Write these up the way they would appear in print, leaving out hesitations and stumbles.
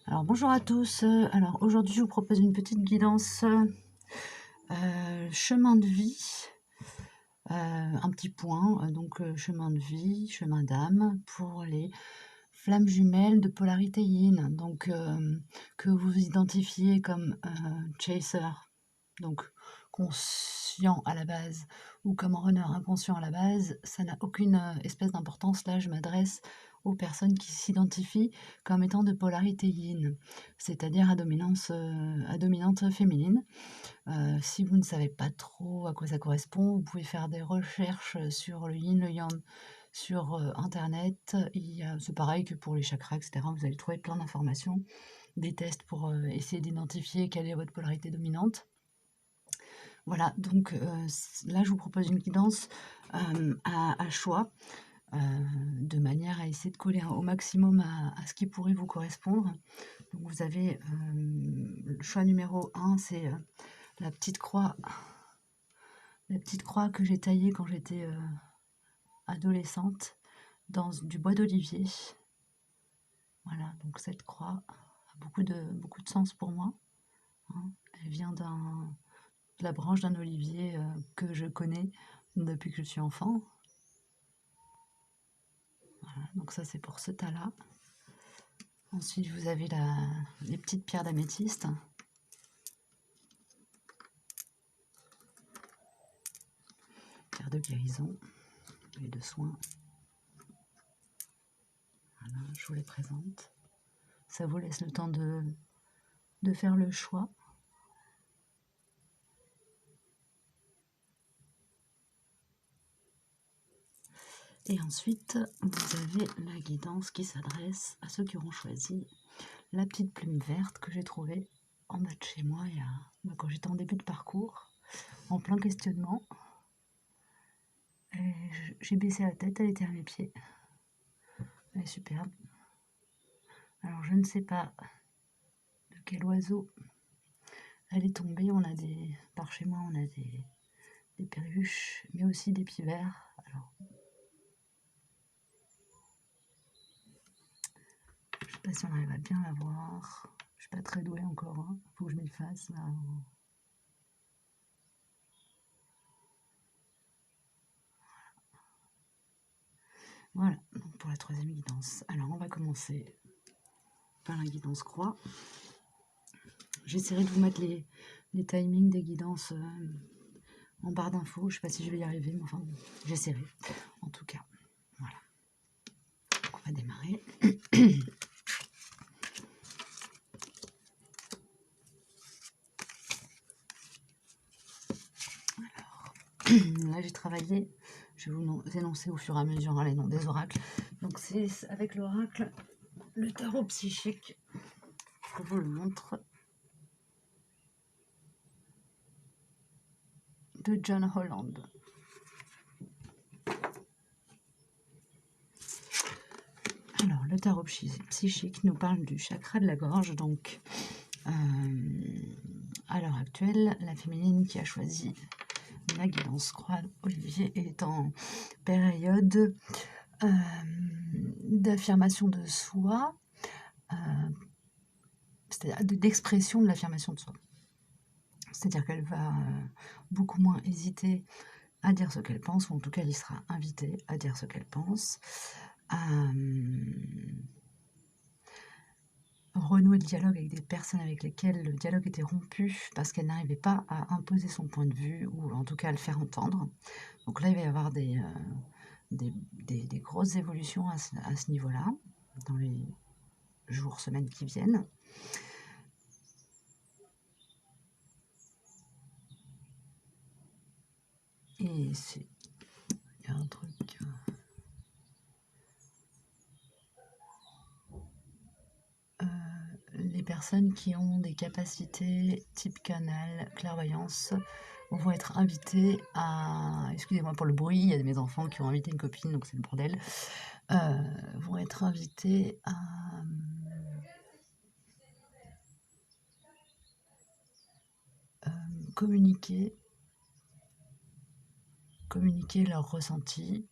Alors bonjour à tous, alors aujourd'hui je vous propose une petite guidance chemin de vie, un petit point, donc chemin de vie, chemin d'âme pour les flammes jumelles de polarité yin, donc que vous identifiez comme chaser, donc conscient à la base, ou comme runner inconscient à la base, ça n'a aucune espèce d'importance. Là je m'adresse aux personnes qui s'identifient comme étant de polarité yin, c'est-à-dire à dominante féminine. Si vous ne savez pas trop à quoi ça correspond, vous pouvez faire des recherches sur le yin, le yang sur internet. C'est pareil que pour les chakras, etc. Vous allez trouver plein d'informations, des tests pour essayer d'identifier quelle est votre polarité dominante. Voilà, donc là je vous propose une guidance à choix, de manière à essayer de coller au maximum à ce qui pourrait vous correspondre. Donc vous avez le choix numéro 1, c'est la petite croix que j'ai taillée quand j'étais adolescente dans du bois d'olivier. Voilà, donc cette croix a beaucoup de sens pour moi, hein. Elle vient de la branche d'un olivier que je connais depuis que je suis enfant. Voilà, donc ça c'est pour ce tas-là. Ensuite vous avez les petites pierres d'améthyste. Pierres de guérison et de soins. Voilà, je vous les présente. Ça vous laisse le temps de faire le choix. Et ensuite, vous avez la guidance qui s'adresse à ceux qui auront choisi la petite plume verte que j'ai trouvée en bas de chez moi quand j'étais en début de parcours, en plein questionnement. J'ai baissé la tête, elle était à mes pieds. Elle est superbe. Alors je ne sais pas de quel oiseau elle est tombée. Par chez moi, on a des perruches, mais aussi des pivers. Alors, je sais pas si on arrive à bien la voir. Je suis pas très douée encore, hein. Faut que je m'y fasse là. Voilà, donc pour la troisième guidance. Alors on va commencer par la guidance croix. J'essaierai de vous mettre les timings des guidances en barre d'infos. Je sais pas si je vais y arriver, mais enfin j'essaierai en tout cas. Voilà. Donc, on va démarrer. Alors, là j'ai travaillé, je vais vous énoncer au fur et à mesure les noms des oracles. Donc c'est avec l'oracle, le tarot psychique. Je vous le montre. De John Holland. Alors, le tarot psychique nous parle du chakra de la gorge. Donc, à l'heure actuelle, la féminine qui a choisi la guidance croix Olivier est en période d'affirmation de soi, c'est-à-dire d'expression de l'affirmation de soi. C'est-à-dire qu'elle va beaucoup moins hésiter à dire ce qu'elle pense, ou en tout cas elle y sera invitée à dire ce qu'elle pense, renouer le dialogue avec des personnes avec lesquelles le dialogue était rompu parce qu'elle n'arrivait pas à imposer son point de vue, ou en tout cas à le faire entendre. Donc là il va y avoir des grosses évolutions à ce niveau-là dans les jours, semaines qui viennent. Et il y a un truc. Les personnes qui ont des capacités type canal, clairvoyance, vont être invitées à... Excusez-moi pour le bruit, il y a mes enfants qui ont invité une copine, donc c'est le bordel. Vont être invitées à... communiquer leurs ressentis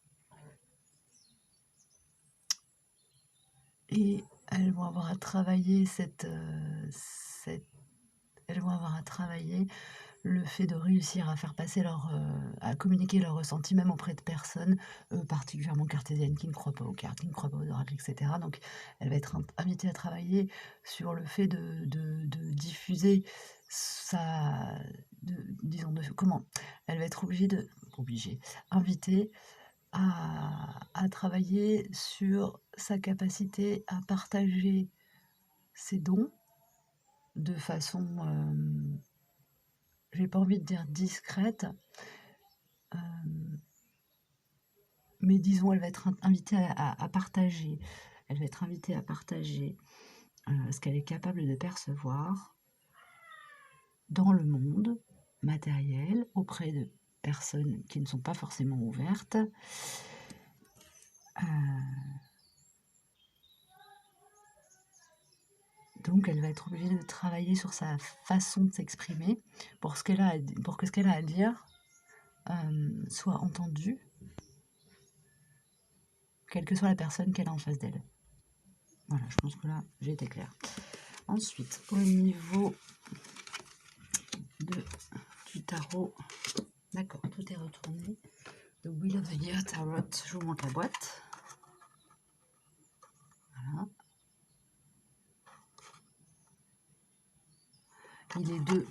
et elles vont avoir à travailler elles vont avoir à travailler le fait de réussir à faire passer à communiquer leurs ressentis même auprès de personnes, particulièrement cartésiennes, qui ne croient pas aux cartes, qui ne croient pas aux oracles, et cetera. Donc elle va être invitée à travailler sur le fait de diffuser sa disons comment? Elle va être invitée à travailler sur sa capacité à partager ses dons de façon, j'ai pas envie de dire discrète, mais disons, elle va être invitée à partager. Elle va être invitée à partager ce qu'elle est capable de percevoir dans le monde matériel auprès de personnes qui ne sont pas forcément ouvertes. Donc elle va être obligée de travailler sur sa façon de s'exprimer pour que ce qu'elle a à dire soit entendu, quelle que soit la personne qu'elle a en face d'elle. Voilà, je pense que là, j'ai été claire. Ensuite, au niveau du tarot, d'accord, tout est retourné. The Wheel of the Year Tarot, je vous montre la boîte. Voilà. Il est de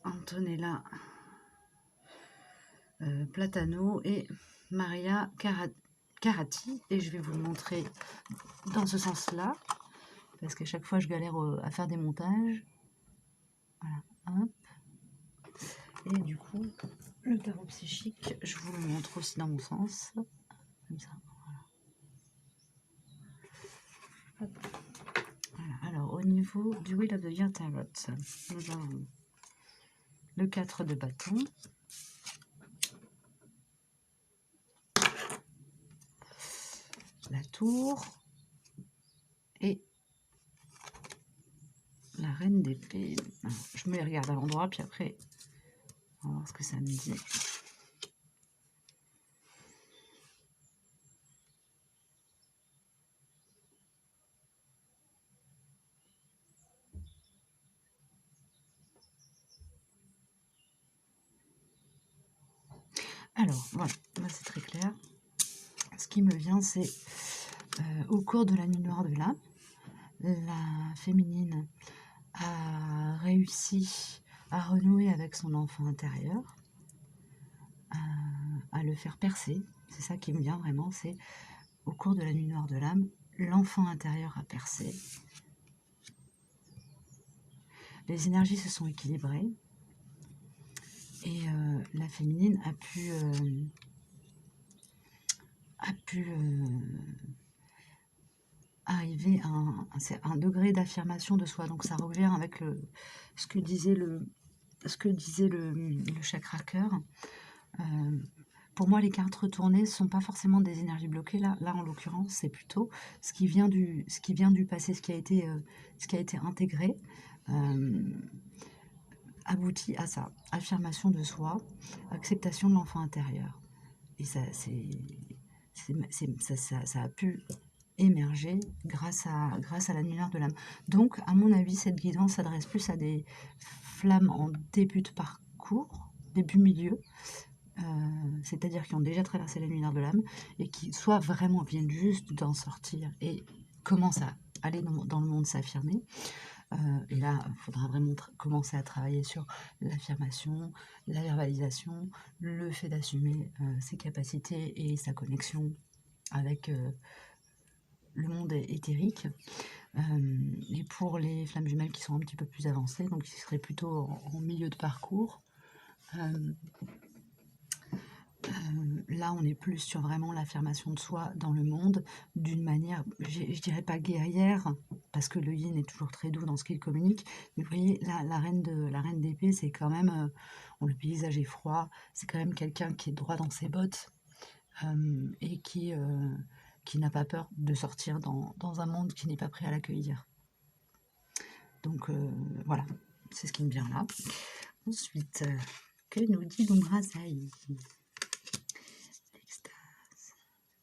Antonella Platano et Maria Carati, et je vais vous le montrer dans ce sens-là, parce qu'à chaque fois je galère à faire des montages. Voilà, hop. Et du coup, le tarot psychique, je vous le montre aussi dans mon sens, comme ça. Voilà. Voilà. Alors, au niveau du Wheel of the Year Tarot, nous avons le 4 de bâton, la tour et la reine d'épée. Je me les regarde à l'endroit, puis après, on va voir ce que ça me dit. Alors, voilà, là c'est très clair. Ce qui me vient, c'est au cours de la nuit noire de l'âme, la féminine a réussi à renouer avec son enfant intérieur, à le faire percer. C'est ça qui me vient vraiment, c'est au cours de la nuit noire de l'âme, l'enfant intérieur a percé. Les énergies se sont équilibrées et la féminine a pu arriver à un degré d'affirmation de soi. Donc ça revient avec ce que disait le chakra cœur. Pour moi, les cartes retournées ne sont pas forcément des énergies bloquées. Là en l'occurrence, c'est plutôt ce qui vient du passé, ce qui a été intégré, aboutit à ça. Affirmation de soi, acceptation de l'enfant intérieur. Et ça a pu émerger grâce à la lumière de l'âme. Donc, à mon avis, cette guidance s'adresse plus à des flammes en début de parcours, début-milieu, c'est-à-dire qui ont déjà traversé la lumière de l'âme et qui soit vraiment viennent juste d'en sortir et commencent à aller dans le monde s'affirmer. Et là, il faudra vraiment commencer à travailler sur l'affirmation, la verbalisation, le fait d'assumer ses capacités et sa connexion avec le monde éthérique. Et pour les flammes jumelles qui sont un petit peu plus avancées, donc qui seraient plutôt en milieu de parcours, là on est plus sur vraiment l'affirmation de soi dans le monde d'une manière, je dirais pas guerrière, parce que le yin est toujours très doux dans ce qu'il communique, mais vous voyez, la reine d'épée, c'est quand même, le paysage est froid, c'est quand même quelqu'un qui est droit dans ses bottes, et qui n'a pas peur de sortir dans un monde qui n'est pas prêt à l'accueillir. Donc voilà, c'est ce qui me vient là. Ensuite, que nous dit l'Umbrasaï?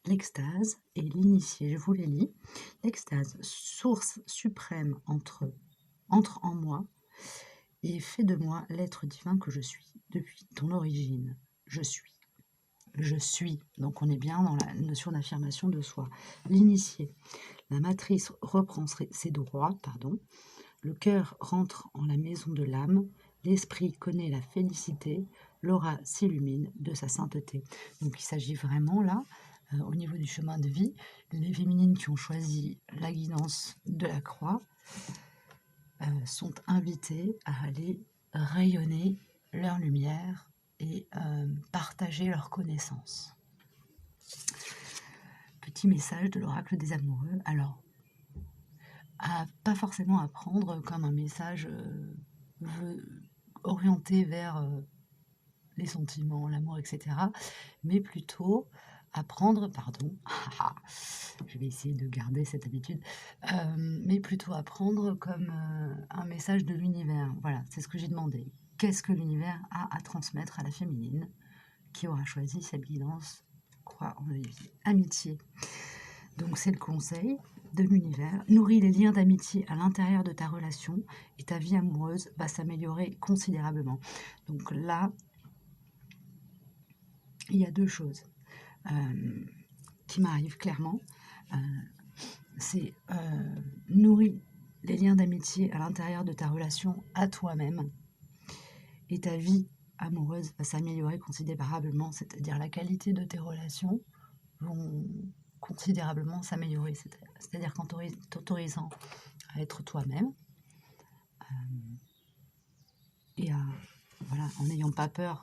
L'extase et l'initié, je vous les lis. L'extase, source suprême entre en moi et fait de moi l'être divin que je suis depuis ton origine. Je suis. Je suis. Donc on est bien dans la notion d'affirmation de soi. L'initié, la matrice reprend ses droits, le cœur rentre en la maison de l'âme, l'esprit connaît la félicité, l'aura s'illumine de sa sainteté. Donc il s'agit vraiment là, au niveau du chemin de vie, les féminines qui ont choisi la guidance de la croix sont invitées à aller rayonner leur lumière et partager leurs connaissances. Petit message de l'oracle des amoureux. Alors, pas forcément à prendre comme un message orienté vers les sentiments, l'amour, etc. Mais plutôt à prendre, je vais essayer de garder cette habitude, mais plutôt à prendre comme un message de l'univers. Voilà, c'est ce que j'ai demandé. Qu'est-ce que l'univers a à transmettre à la féminine qui aura choisi cette guidance, croix en vie, amitié. Donc c'est le conseil de l'univers. Nourris les liens d'amitié à l'intérieur de ta relation et ta vie amoureuse va s'améliorer considérablement. Donc là, il y a deux choses qui m'arrivent clairement. C'est nourrir les liens d'amitié à l'intérieur de ta relation à toi-même et ta vie amoureuse va s'améliorer considérablement, c'est-à-dire la qualité de tes relations vont considérablement s'améliorer, c'est-à-dire qu'en t'autorisant à être toi-même et en n'ayant pas peur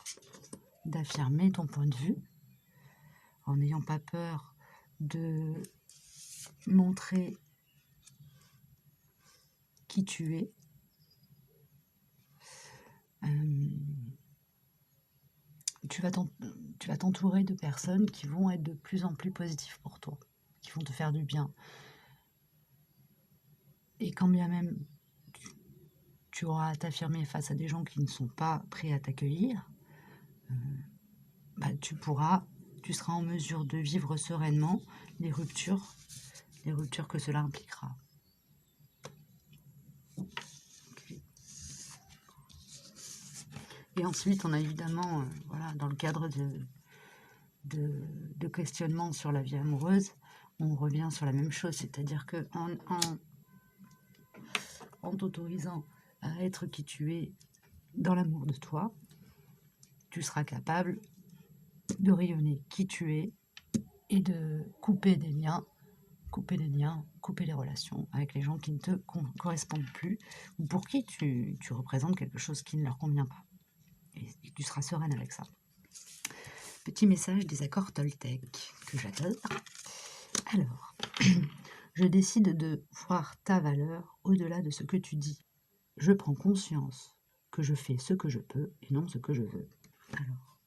d'affirmer ton point de vue, en n'ayant pas peur de montrer qui tu es. Tu vas t'entourer de personnes qui vont être de plus en plus positives pour toi, qui vont te faire du bien. Et quand bien même tu auras à t'affirmer face à des gens qui ne sont pas prêts à t'accueillir, tu seras en mesure de vivre sereinement les ruptures que cela impliquera. Okay. Et ensuite, on a évidemment, dans le cadre de questionnement sur la vie amoureuse, on revient sur la même chose, c'est-à-dire que en t'autorisant à être qui tu es dans l'amour de toi, tu seras capable de rayonner qui tu es et de couper des liens, couper les relations avec les gens qui ne te correspondent plus ou pour qui tu représentes quelque chose qui ne leur convient pas. Et tu seras sereine avec ça. Petit message des accords Toltec que j'adore. Alors, je décide de voir ta valeur au-delà de ce que tu dis. Je prends conscience que je fais ce que je peux et non ce que je veux. Alors,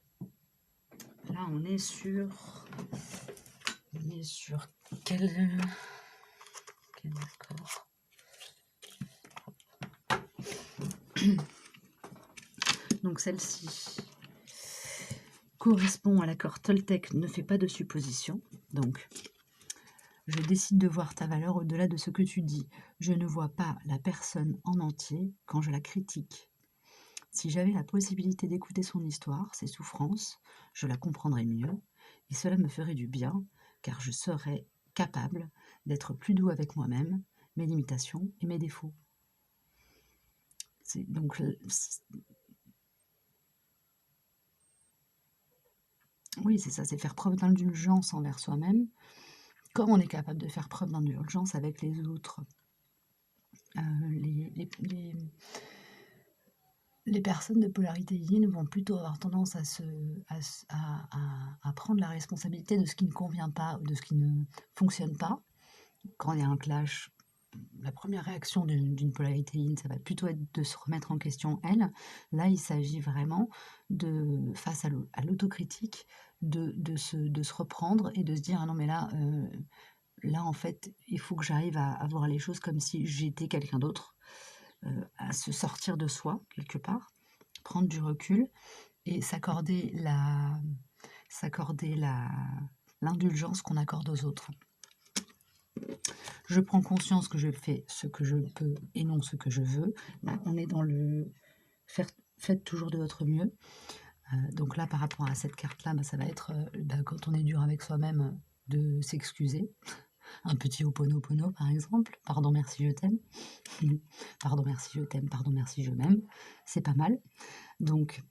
là on est sur quel accord? Donc celle-ci correspond à l'accord Toltec, ne fais pas de suppositions. Donc, je décide de voir ta valeur au-delà de ce que tu dis. Je ne vois pas la personne en entier quand je la critique. Si j'avais la possibilité d'écouter son histoire, ses souffrances, je la comprendrais mieux, et cela me ferait du bien, car je serais capable d'être plus doux avec moi-même, mes limitations et mes défauts. Oui, c'est ça, c'est faire preuve d'indulgence envers soi-même, comme on est capable de faire preuve d'indulgence avec les autres. Les personnes de polarité yin vont plutôt avoir tendance à prendre la responsabilité de ce qui ne convient pas, ou de ce qui ne fonctionne pas. Quand il y a un clash, la première réaction d'une polarité yin, ça va plutôt être de se remettre en question elle. Là, il s'agit vraiment face à l'autocritique, de se reprendre et de se dire « Ah non, mais là, en fait, il faut que j'arrive à voir les choses comme si j'étais quelqu'un d'autre. » À se sortir de soi, quelque part, prendre du recul et s'accorder la l'indulgence qu'on accorde aux autres. Je prends conscience que je fais ce que je peux et non ce que je veux. Là, on est dans le faites toujours de votre mieux. Donc là, par rapport à cette carte-là, ça va être, quand on est dur avec soi-même, de s'excuser. Un petit Ho'oponopono, par exemple. Pardon, merci, je t'aime. Pardon, merci, je t'aime. Pardon, merci, je m'aime. C'est pas mal. Donc,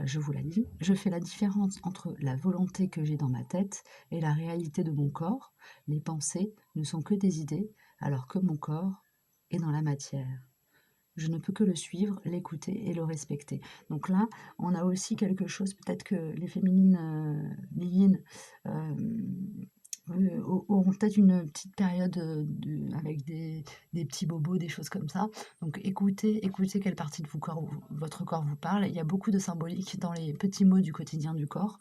je vous la lis. Je fais la différence entre la volonté que j'ai dans ma tête et la réalité de mon corps. Les pensées ne sont que des idées, alors que mon corps est dans la matière. Je ne peux que le suivre, l'écouter et le respecter. Donc là, on a aussi quelque chose, peut-être que les féminines Lilith auront peut-être une petite période avec des petits bobos, des choses comme ça. Donc écoutez quelle partie de votre corps vous parle. Il y a beaucoup de symbolique dans les petits mots du quotidien du corps.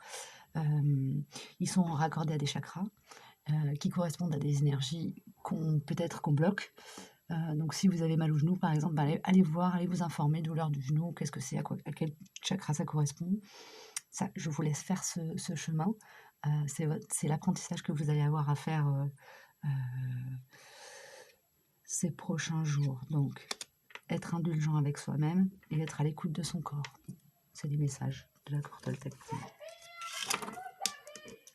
Ils sont raccordés à des chakras qui correspondent à des énergies peut-être qu'on bloque. Donc si vous avez mal au genou, par exemple, allez voir, allez vous informer, douleur du genou, qu'est-ce que c'est, à quel chakra ça correspond. Ça, je vous laisse faire ce chemin. C'est l'apprentissage que vous allez avoir à faire ces prochains jours. Donc, être indulgent avec soi-même et être à l'écoute de son corps. C'est les messages de la corde Toltec.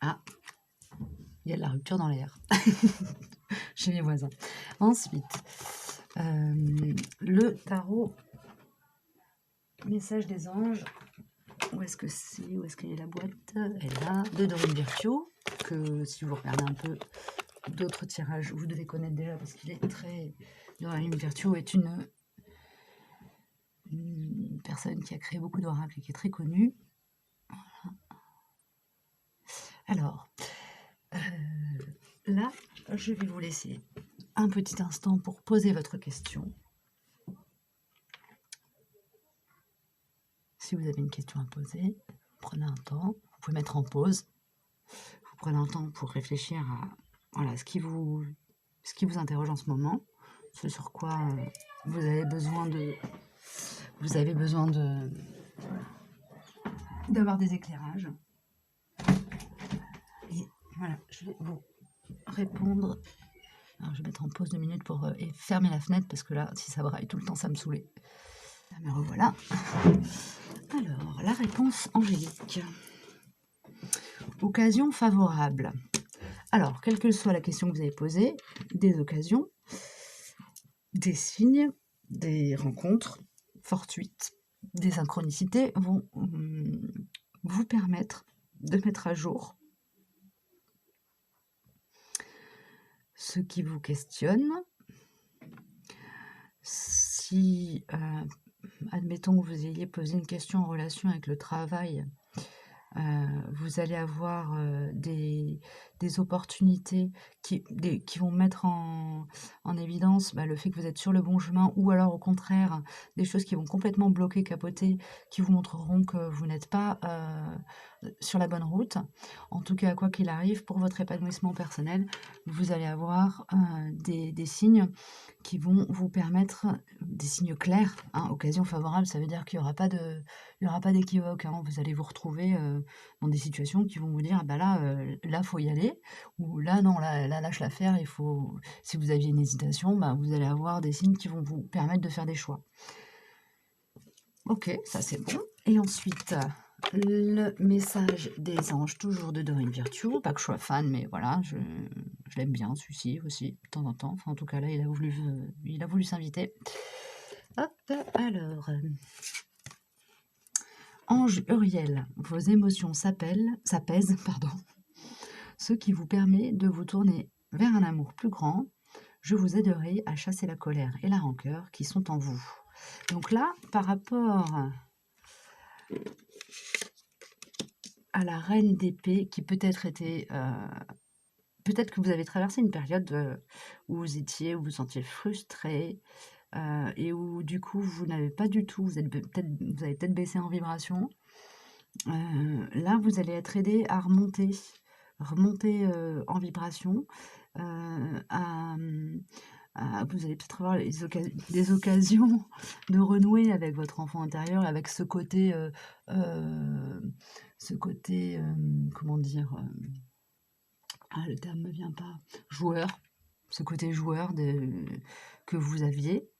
Ah, il y a de la rupture dans l'air chez mes voisins. Ensuite, le tarot message des anges. Où est-ce que c'est? Où est-ce qu'il y a la boîte? Elle est là, de Dorine Virtue, que si vous regardez un peu d'autres tirages, vous devez connaître déjà parce qu'il est très... Dorine Virtue est une personne qui a créé beaucoup d'oracles et qui est très connue. Alors, là, je vais vous laisser un petit instant pour poser votre question. Si vous avez une question à poser, prenez un temps. Vous pouvez mettre en pause. Vous prenez un temps pour réfléchir à ce qui vous interroge en ce moment, ce sur quoi vous avez besoin d'avoir des éclairages. Et voilà, je vais vous répondre. Alors, je vais mettre en pause 2 minutes pour fermer la fenêtre parce que là, si ça braille tout le temps, ça me saoulait. Me revoilà. Alors, la réponse angélique. Occasion favorable. Alors, quelle que soit la question que vous avez posée, des occasions, des signes, des rencontres fortuites, des synchronicités vont vous permettre de mettre à jour ce qui vous questionne. Si, admettons que vous ayez posé une question en relation avec le travail, vous allez avoir des opportunités qui vont mettre en évidence le fait que vous êtes sur le bon chemin, ou alors au contraire, des choses qui vont complètement bloquer, capoter, qui vous montreront que vous n'êtes pas sur la bonne route. En tout cas, quoi qu'il arrive, pour votre épanouissement personnel, vous allez avoir des signes qui vont vous permettre, des signes clairs, occasion favorable, ça veut dire qu'il n'y aura pas d'équivoque, vous allez vous retrouver dans des situations qui vont vous dire: «Ah là, faut y aller», ou «Là, non, là, lâche l'affaire, il faut». Si vous aviez une hésitation, vous allez avoir des signes qui vont vous permettre de faire des choix. OK, ça c'est bon. Et ensuite, le message des anges, toujours de Dorine Virtue. Pas que je sois fan, mais voilà, je l'aime bien, celui-ci aussi, de temps en temps. Enfin, en tout cas, là, il a voulu s'inviter. Hop, alors. Ange Uriel, vos émotions s'apaisent, ce qui vous permet de vous tourner vers un amour plus grand. Je vous aiderai à chasser la colère et la rancœur qui sont en vous. Donc là, par rapport à la reine d'épée, qui peut-être était... peut-être que vous avez traversé une période où vous vous sentiez frustré, et où du coup vous n'avez pas du tout, vous avez peut-être baissé en vibration. Là, vous allez être aidé à remonter en vibration, vous allez peut-être avoir des occasions de renouer avec votre enfant intérieur, avec ce côté, comment dire, Ah, le terme me vient pas. Joueur, ce côté joueur que vous aviez,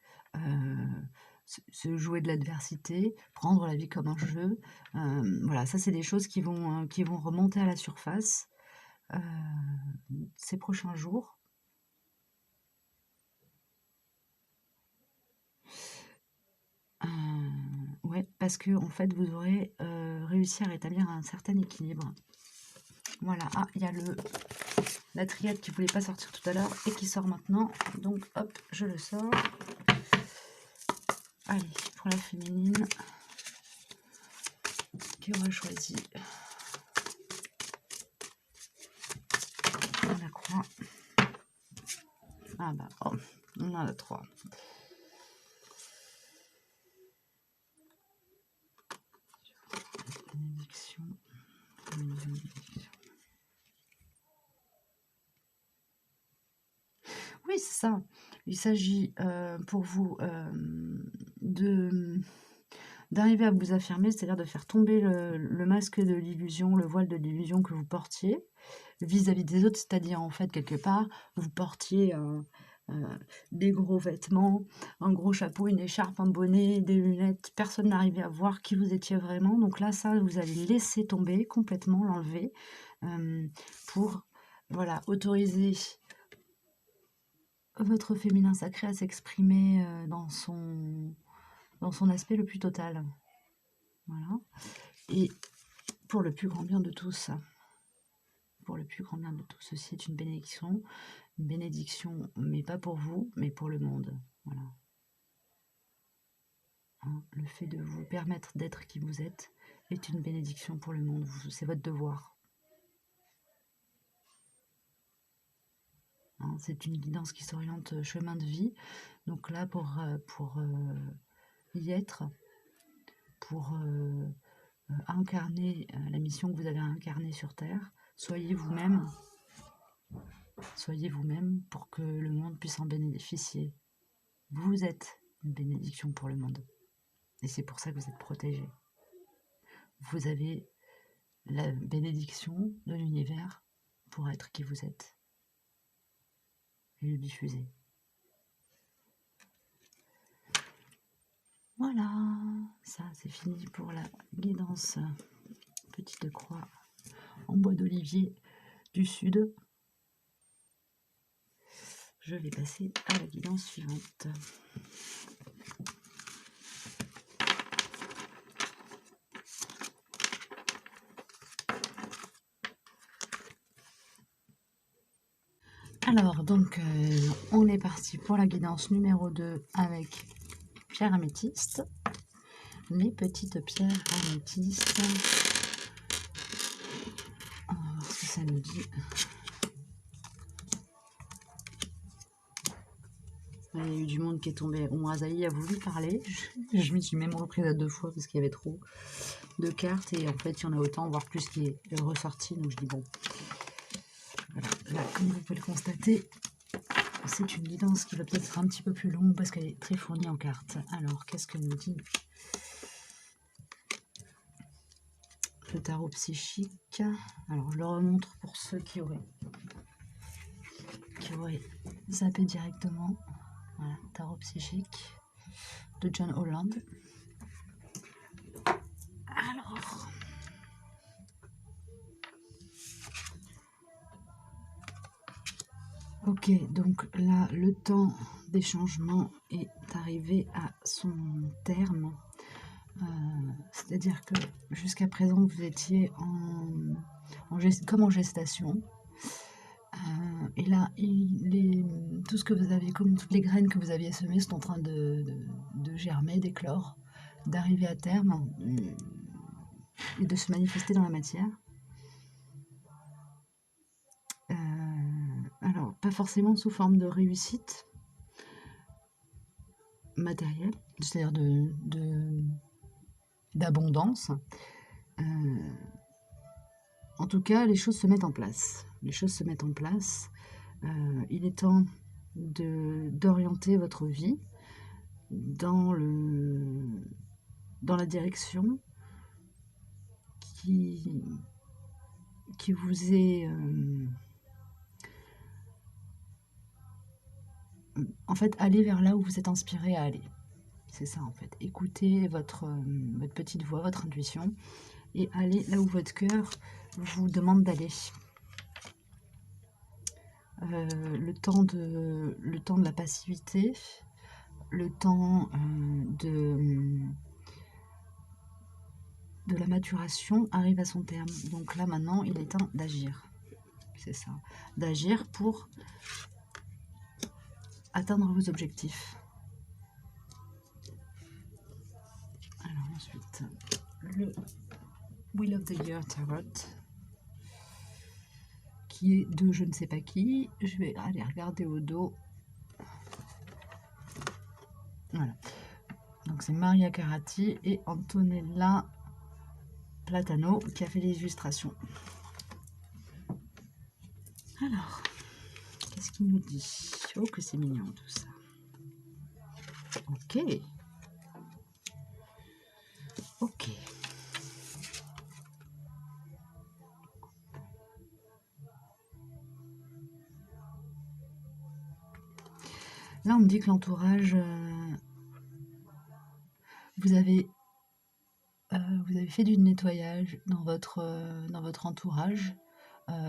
se jouer de l'adversité, prendre la vie comme un jeu. Voilà, ça c'est des choses qui vont remonter à la surface ces prochains jours. Ouais, parce que en fait, vous aurez réussi à rétablir un certain équilibre. Voilà, ah, il y a la triade qui voulait pas sortir tout à l'heure et qui sort maintenant. Donc, hop, je le sors. Allez, pour la féminine, qui aura choisi la croix. Ah bah, oh, on en a 3. Bénédiction, bénédiction. Oui, c'est ça. Il s'agit pour vous d'arriver à vous affirmer, c'est-à-dire de faire tomber le masque de l'illusion, le voile de l'illusion que vous portiez vis-à-vis des autres, c'est-à-dire en fait quelque part, vous portiez des gros vêtements, un gros chapeau, une écharpe, un bonnet, des lunettes, personne n'arrivait à voir qui vous étiez vraiment. Donc là, ça, vous allez laisser tomber complètement, l'enlever, pour voilà, autoriser votre féminin sacré à s'exprimer dans son aspect le plus total. Voilà. Et pour le plus grand bien de tous. Pour le plus grand bien de tous. Ceci est une bénédiction. Une bénédiction, mais pas pour vous, mais pour le monde. Voilà. Hein, le fait de vous permettre d'être qui vous êtes est une bénédiction pour le monde. C'est votre devoir. Hein, c'est une guidance qui s'oriente chemin de vie. Donc là, pour y être, pour incarner la mission que vous avez à incarner sur Terre, soyez vous-même pour que le monde puisse en bénéficier. Vous êtes une bénédiction pour le monde. Et c'est pour ça que vous êtes protégés. Vous avez la bénédiction de l'univers pour être qui vous êtes et le diffuser. Voilà, ça c'est fini pour la guidance petite croix en bois d'olivier du sud. Je vais passer à la guidance suivante. Alors, donc, on est parti pour la guidance numéro 2 avec pierre améthyste. Les petites pierres améthystes. On va voir ce que ça nous dit. Il y a eu du monde qui est tombé. Azaï a voulu parler. Je m'y suis même reprise à 2 fois parce qu'il y avait trop de cartes. Et en fait, il y en a autant, voire plus, qui est ressorti. Donc je dis bon. Voilà. Là, comme vous pouvez le constater, c'est une guidance qui va peut-être être un petit peu plus longue parce qu'elle est très fournie en cartes. Alors, qu'est-ce que nous dit le tarot psychique? Alors, je le remontre pour ceux qui auraient zappé directement. Voilà, tarot psychique de John Holland. Alors, ok, donc là, le temps des changements est arrivé à son terme. C'est-à-dire que jusqu'à présent, vous étiez comme en gestation. Et là, tout ce que vous avez, comme toutes les graines que vous aviez semées, sont en train de germer, d'éclore, d'arriver à terme et de se manifester dans la matière. Alors, pas forcément sous forme de réussite matérielle, c'est-à-dire d'abondance. En tout cas, les choses se mettent en place. Les choses se mettent en place. Il est temps d'orienter votre vie dans la direction qui vous est en fait, allez vers là où vous êtes inspiré à aller. C'est ça en fait. Écoutez votre petite voix, votre intuition, et allez là où votre cœur vous demande d'aller. Le temps de la passivité, le temps de la maturation arrive à son terme. Donc là maintenant, il est temps d'agir. C'est ça. D'agir pour atteindre vos objectifs. Alors ensuite, le Wheel of the Year Tarot, qui est de je ne sais pas qui. Je vais aller regarder au dos. Voilà. Donc c'est Maria Carati et Antonella Platano qui a fait les illustrations. Alors, qu'est-ce qu'il nous dit? Oh, que c'est mignon tout ça. Ok. Ok. Là, on me dit que l'entourage, vous avez fait du nettoyage dans votre entourage,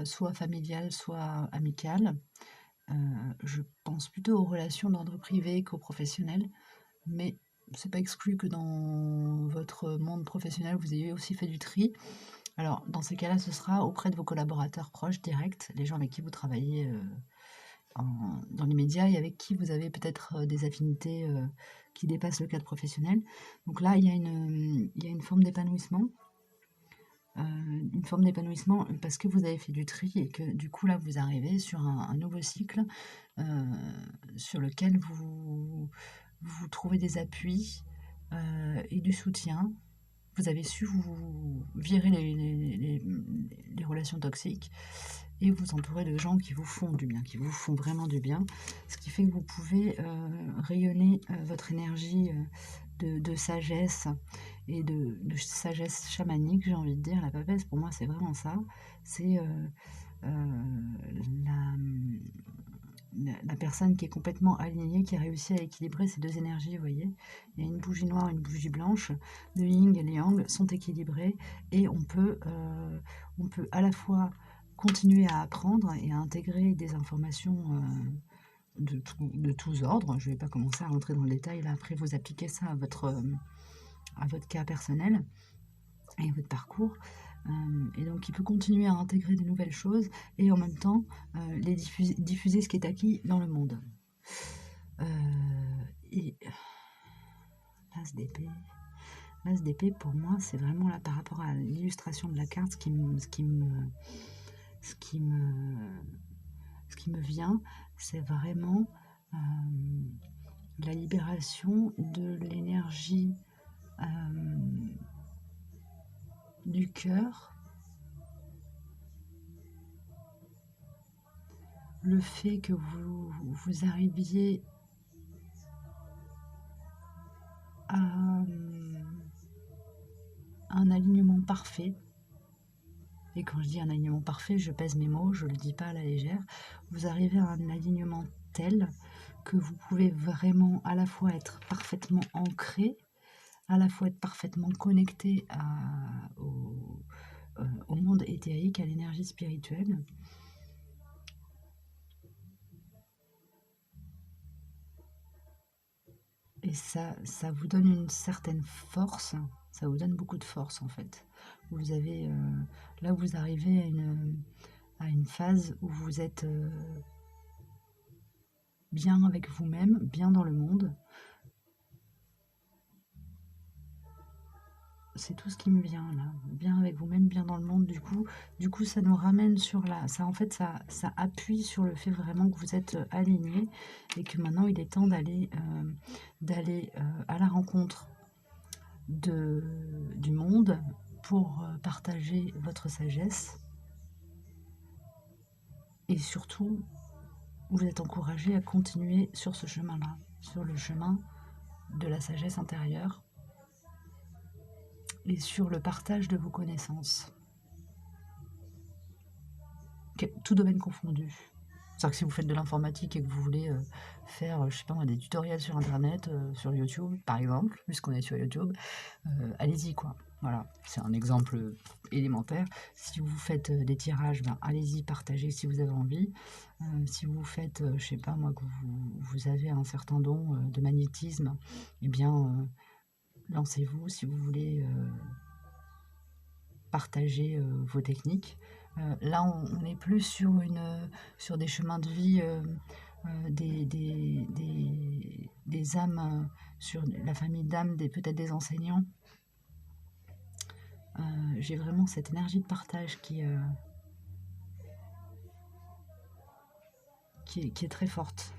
soit familial, soit amical. Je pense plutôt aux relations d'ordre privé qu'aux professionnels, mais c'est pas exclu que dans votre monde professionnel, vous ayez aussi fait du tri. Alors, dans ces cas-là, ce sera auprès de vos collaborateurs proches, directs, les gens avec qui vous travaillez dans l'immédiat et avec qui vous avez peut-être des affinités qui dépassent le cadre professionnel. Donc là, il y a une forme d'épanouissement. Une forme d'épanouissement parce que vous avez fait du tri et que du coup là vous arrivez sur un nouveau cycle sur lequel vous trouvez des appuis et du soutien. Vous avez su vous virer les relations toxiques et vous entourer de gens qui vous font du bien, qui vous font vraiment du bien, ce qui fait que vous pouvez rayonner votre énergie de sagesse et de sagesse chamanique, j'ai envie de dire. La papesse, pour moi, c'est vraiment ça. C'est la personne qui est complètement alignée, qui a réussi à équilibrer ces deux énergies, vous voyez. Il y a une bougie noire et une bougie blanche. Le yin et le yang sont équilibrés et on peut à la fois continuer à apprendre et à intégrer des informations de tous ordres. Je ne vais pas commencer à rentrer dans le détail. Là, après, vous appliquez ça à votre cas personnel et votre parcours. Et donc, il peut continuer à intégrer de nouvelles choses et en même temps les diffuser ce qui est acquis dans le monde. Et l'as d'épée. L'as d'épée, pour moi, c'est vraiment là par rapport à l'illustration de la carte, ce qui me vient, c'est vraiment la libération de l'énergie du cœur, le fait que vous arriviez à un alignement parfait. Et quand je dis un alignement parfait, je pèse mes mots, je ne le dis pas à la légère. Vous arrivez à un alignement tel que vous pouvez vraiment à la fois être parfaitement ancré, à la fois être parfaitement connecté au monde éthérique, à l'énergie spirituelle. Et ça vous donne une certaine force, ça vous donne beaucoup de force en fait. Vous avez, là vous arrivez à une phase où vous êtes bien avec vous-même, bien dans le monde. C'est tout ce qui me vient là, bien avec vous-même, bien dans le monde. Du coup, ça nous ramène sur ça en fait, ça appuie sur le fait vraiment que vous êtes aligné et que maintenant il est temps d'aller à la rencontre du monde pour partager votre sagesse et surtout vous êtes encouragé à continuer sur ce chemin-là, sur le chemin de la sagesse intérieure et sur le partage de vos connaissances. Tout domaine confondu. C'est-à-dire que si vous faites de l'informatique et que vous voulez, faire, je sais pas moi, des tutoriels sur internet, sur YouTube, par exemple, puisqu'on est sur YouTube, allez-y quoi. Voilà, c'est un exemple, élémentaire. Si vous faites, des tirages, ben, allez-y, partagez si vous avez envie. Si vous faites, je sais pas moi, que vous avez un certain don, de magnétisme, eh bien, lancez-vous si vous voulez, partager, vos techniques. Là, on est plus sur sur des chemins de vie, des âmes, sur la famille d'âmes, peut-être des enseignants. J'ai vraiment cette énergie de partage qui est très forte.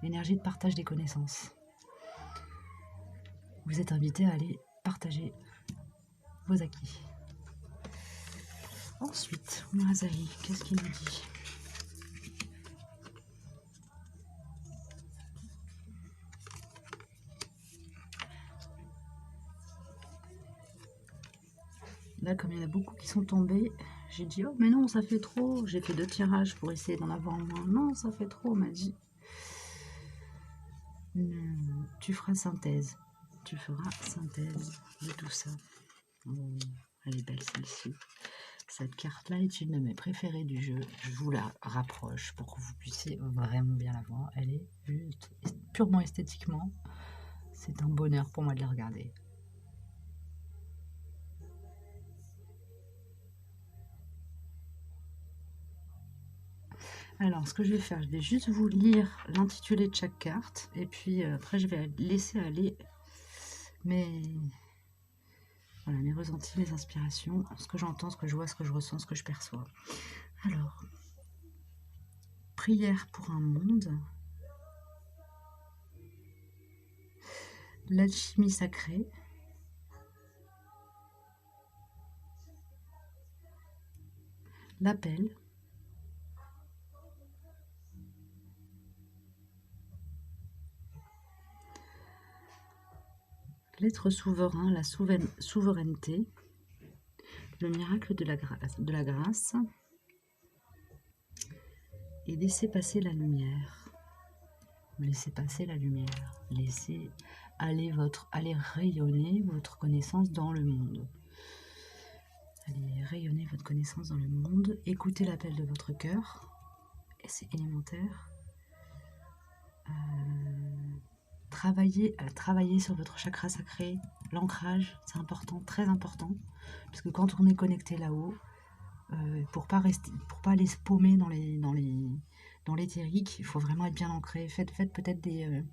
L'énergie de partage des connaissances. Vous êtes invité à aller partager vos acquis. Ensuite, Murazahi, qu'est-ce qu'il nous dit? Là, comme il y en a beaucoup qui sont tombés, j'ai dit, oh mais non, ça fait trop. J'ai fait 2 tirages pour essayer d'en avoir moins. Non, ça fait trop, on m'a dit. Tu feras synthèse. Tu feras synthèse de tout ça. Oh, elle est belle celle-ci. Cette carte-là est une de mes préférées du jeu. Je vous la rapproche pour que vous puissiez vraiment bien la voir. Elle est juste purement esthétiquement. C'est un bonheur pour moi de la regarder. Alors, ce que je vais faire, je vais juste vous lire l'intitulé de chaque carte. Et puis après, je vais laisser aller voilà, mes ressentis, mes inspirations, ce que j'entends, ce que je vois, ce que je ressens, ce que je perçois. Alors, prière pour un monde. L'alchimie sacrée. L'appel. L'être souverain, la souveraineté. Le miracle de la grâce. Et laisser passer la lumière. Laissez passer la lumière. Laissez aller rayonner votre connaissance dans le monde. Allez rayonner votre connaissance dans le monde. Écoutez l'appel de votre cœur. Et c'est élémentaire. Travailler sur votre chakra sacré. L'ancrage, c'est important, très important. Parce que quand on est connecté là-haut, pour pas aller se paumer dans l'éthérique, il faut vraiment être bien ancré. Faites peut-être des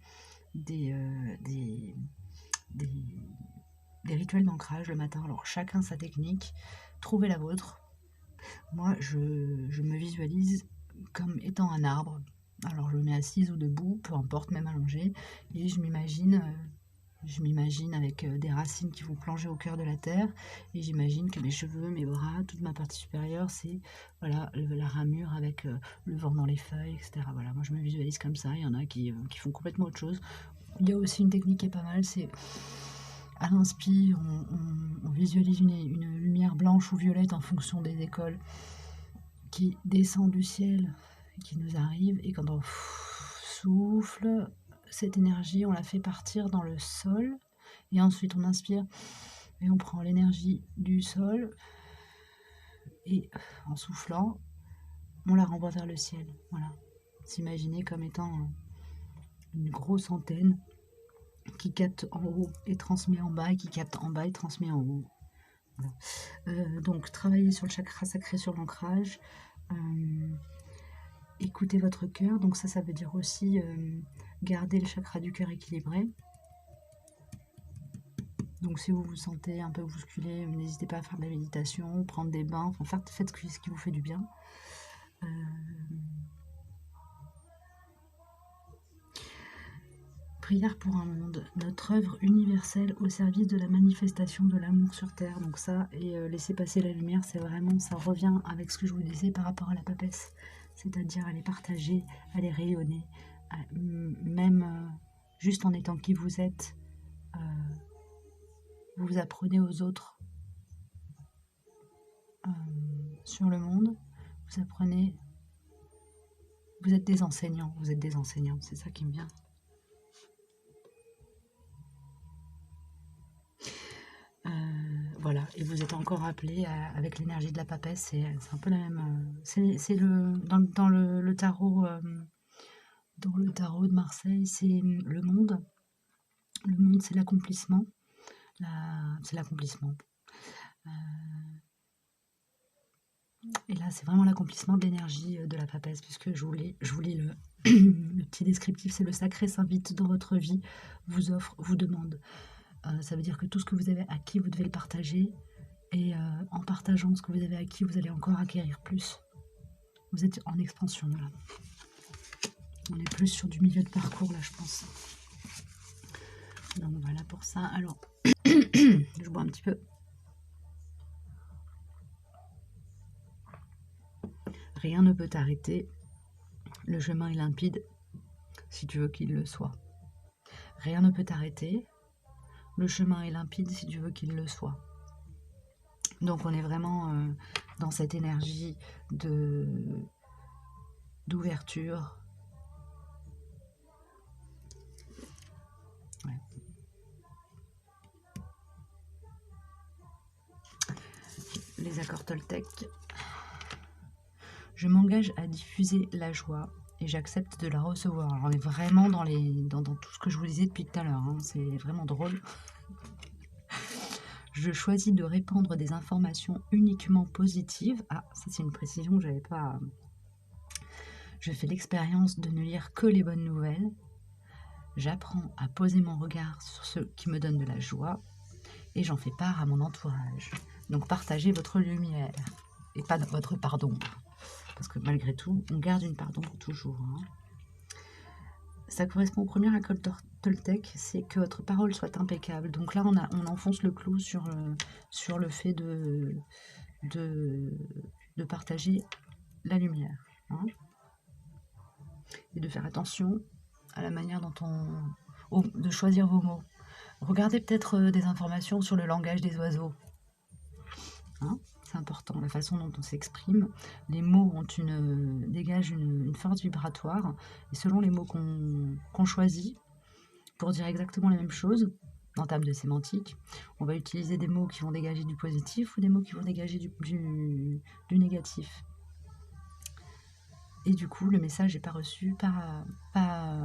rituels d'ancrage le matin. Alors chacun sa technique, trouvez la vôtre. Moi, je me visualise comme étant un arbre. Alors je me mets assise ou debout, peu importe, même allongée, et je m'imagine avec des racines qui vont plonger au cœur de la terre, et j'imagine que mes cheveux, mes bras, toute ma partie supérieure, c'est voilà, la ramure avec le vent dans les feuilles, etc. Voilà, moi je me visualise comme ça. Il y en a qui font complètement autre chose. Il y a aussi une technique qui est pas mal, c'est à l'inspire, on visualise une lumière blanche ou violette en fonction des écoles qui descend du ciel, qui nous arrive, et quand on souffle, cette énergie, on la fait partir dans le sol, et ensuite on inspire, et on prend l'énergie du sol, et en soufflant, on la renvoie vers le ciel. Voilà. S'imaginer comme étant une grosse antenne qui capte en haut et transmet en bas, et qui capte en bas et transmet en haut. Voilà. Donc, travailler sur le chakra sacré, sur l'ancrage. Écoutez votre cœur. Donc ça veut dire aussi garder le chakra du cœur équilibré. Donc si vous vous sentez un peu bousculé, n'hésitez pas à faire de la méditation, prendre des bains, enfin faites ce qui vous fait du bien. Prière pour un monde, notre œuvre universelle au service de la manifestation de l'amour sur Terre. Donc ça, et laisser passer la lumière, c'est vraiment, ça revient avec ce que je vous disais par rapport à la papesse. C'est-à-dire aller partager, aller rayonner, même juste en étant qui vous êtes, vous apprenez aux autres sur le monde, vous apprenez Vous êtes des enseignants, c'est ça qui me vient. Voilà, et vous êtes encore appelé avec l'énergie de la papesse, c'est un peu la même. C'est dans le tarot, dans le tarot de Marseille, c'est le monde. Le monde, c'est l'accomplissement. C'est l'accomplissement. Et là, c'est vraiment l'accomplissement de l'énergie de la papesse, puisque je vous lis le, le petit descriptif, c'est le sacré s'invite dans votre vie, vous offre, vous demande. Ça veut dire que tout ce que vous avez acquis, vous devez le partager. Et en partageant ce que vous avez acquis, vous allez encore acquérir plus. Vous êtes en expansion, là. On est plus sur du milieu de parcours, là, je pense. Donc voilà pour ça. Alors, je bois un petit peu. Rien ne peut t'arrêter. Le chemin est limpide, si tu veux qu'il le soit. Rien ne peut t'arrêter. Le chemin est limpide, si tu veux qu'il le soit. Donc on est vraiment dans cette énergie d'ouverture. Ouais. Les accords Toltec. Je m'engage à diffuser la joie et j'accepte de la recevoir. Alors on est vraiment dans tout ce que je vous disais depuis tout à l'heure. Hein. C'est vraiment drôle. Je choisis de répandre des informations uniquement positives. Ah, ça c'est une précision que j'avais pas. Je fais l'expérience de ne lire que les bonnes nouvelles. J'apprends à poser mon regard sur ceux qui me donnent de la joie et j'en fais part à mon entourage. Donc partagez votre lumière et pas votre part d'ombre. Parce que malgré tout, on garde une part d'ombre toujours. Hein. Ça correspond au premier accord Toltec, c'est que votre parole soit impeccable. Donc là, on enfonce le clou sur le fait de partager la lumière. Hein, et de faire attention à la manière dont de choisir vos mots. Regardez peut-être des informations sur le langage des oiseaux. Hein, c'est important, la façon dont on s'exprime. Les mots dégagent une force vibratoire. Et selon les mots qu'on choisit, pour dire exactement la même chose, en termes de sémantique, on va utiliser des mots qui vont dégager du positif ou des mots qui vont dégager du négatif. Et du coup, le message n'est pas reçu, pas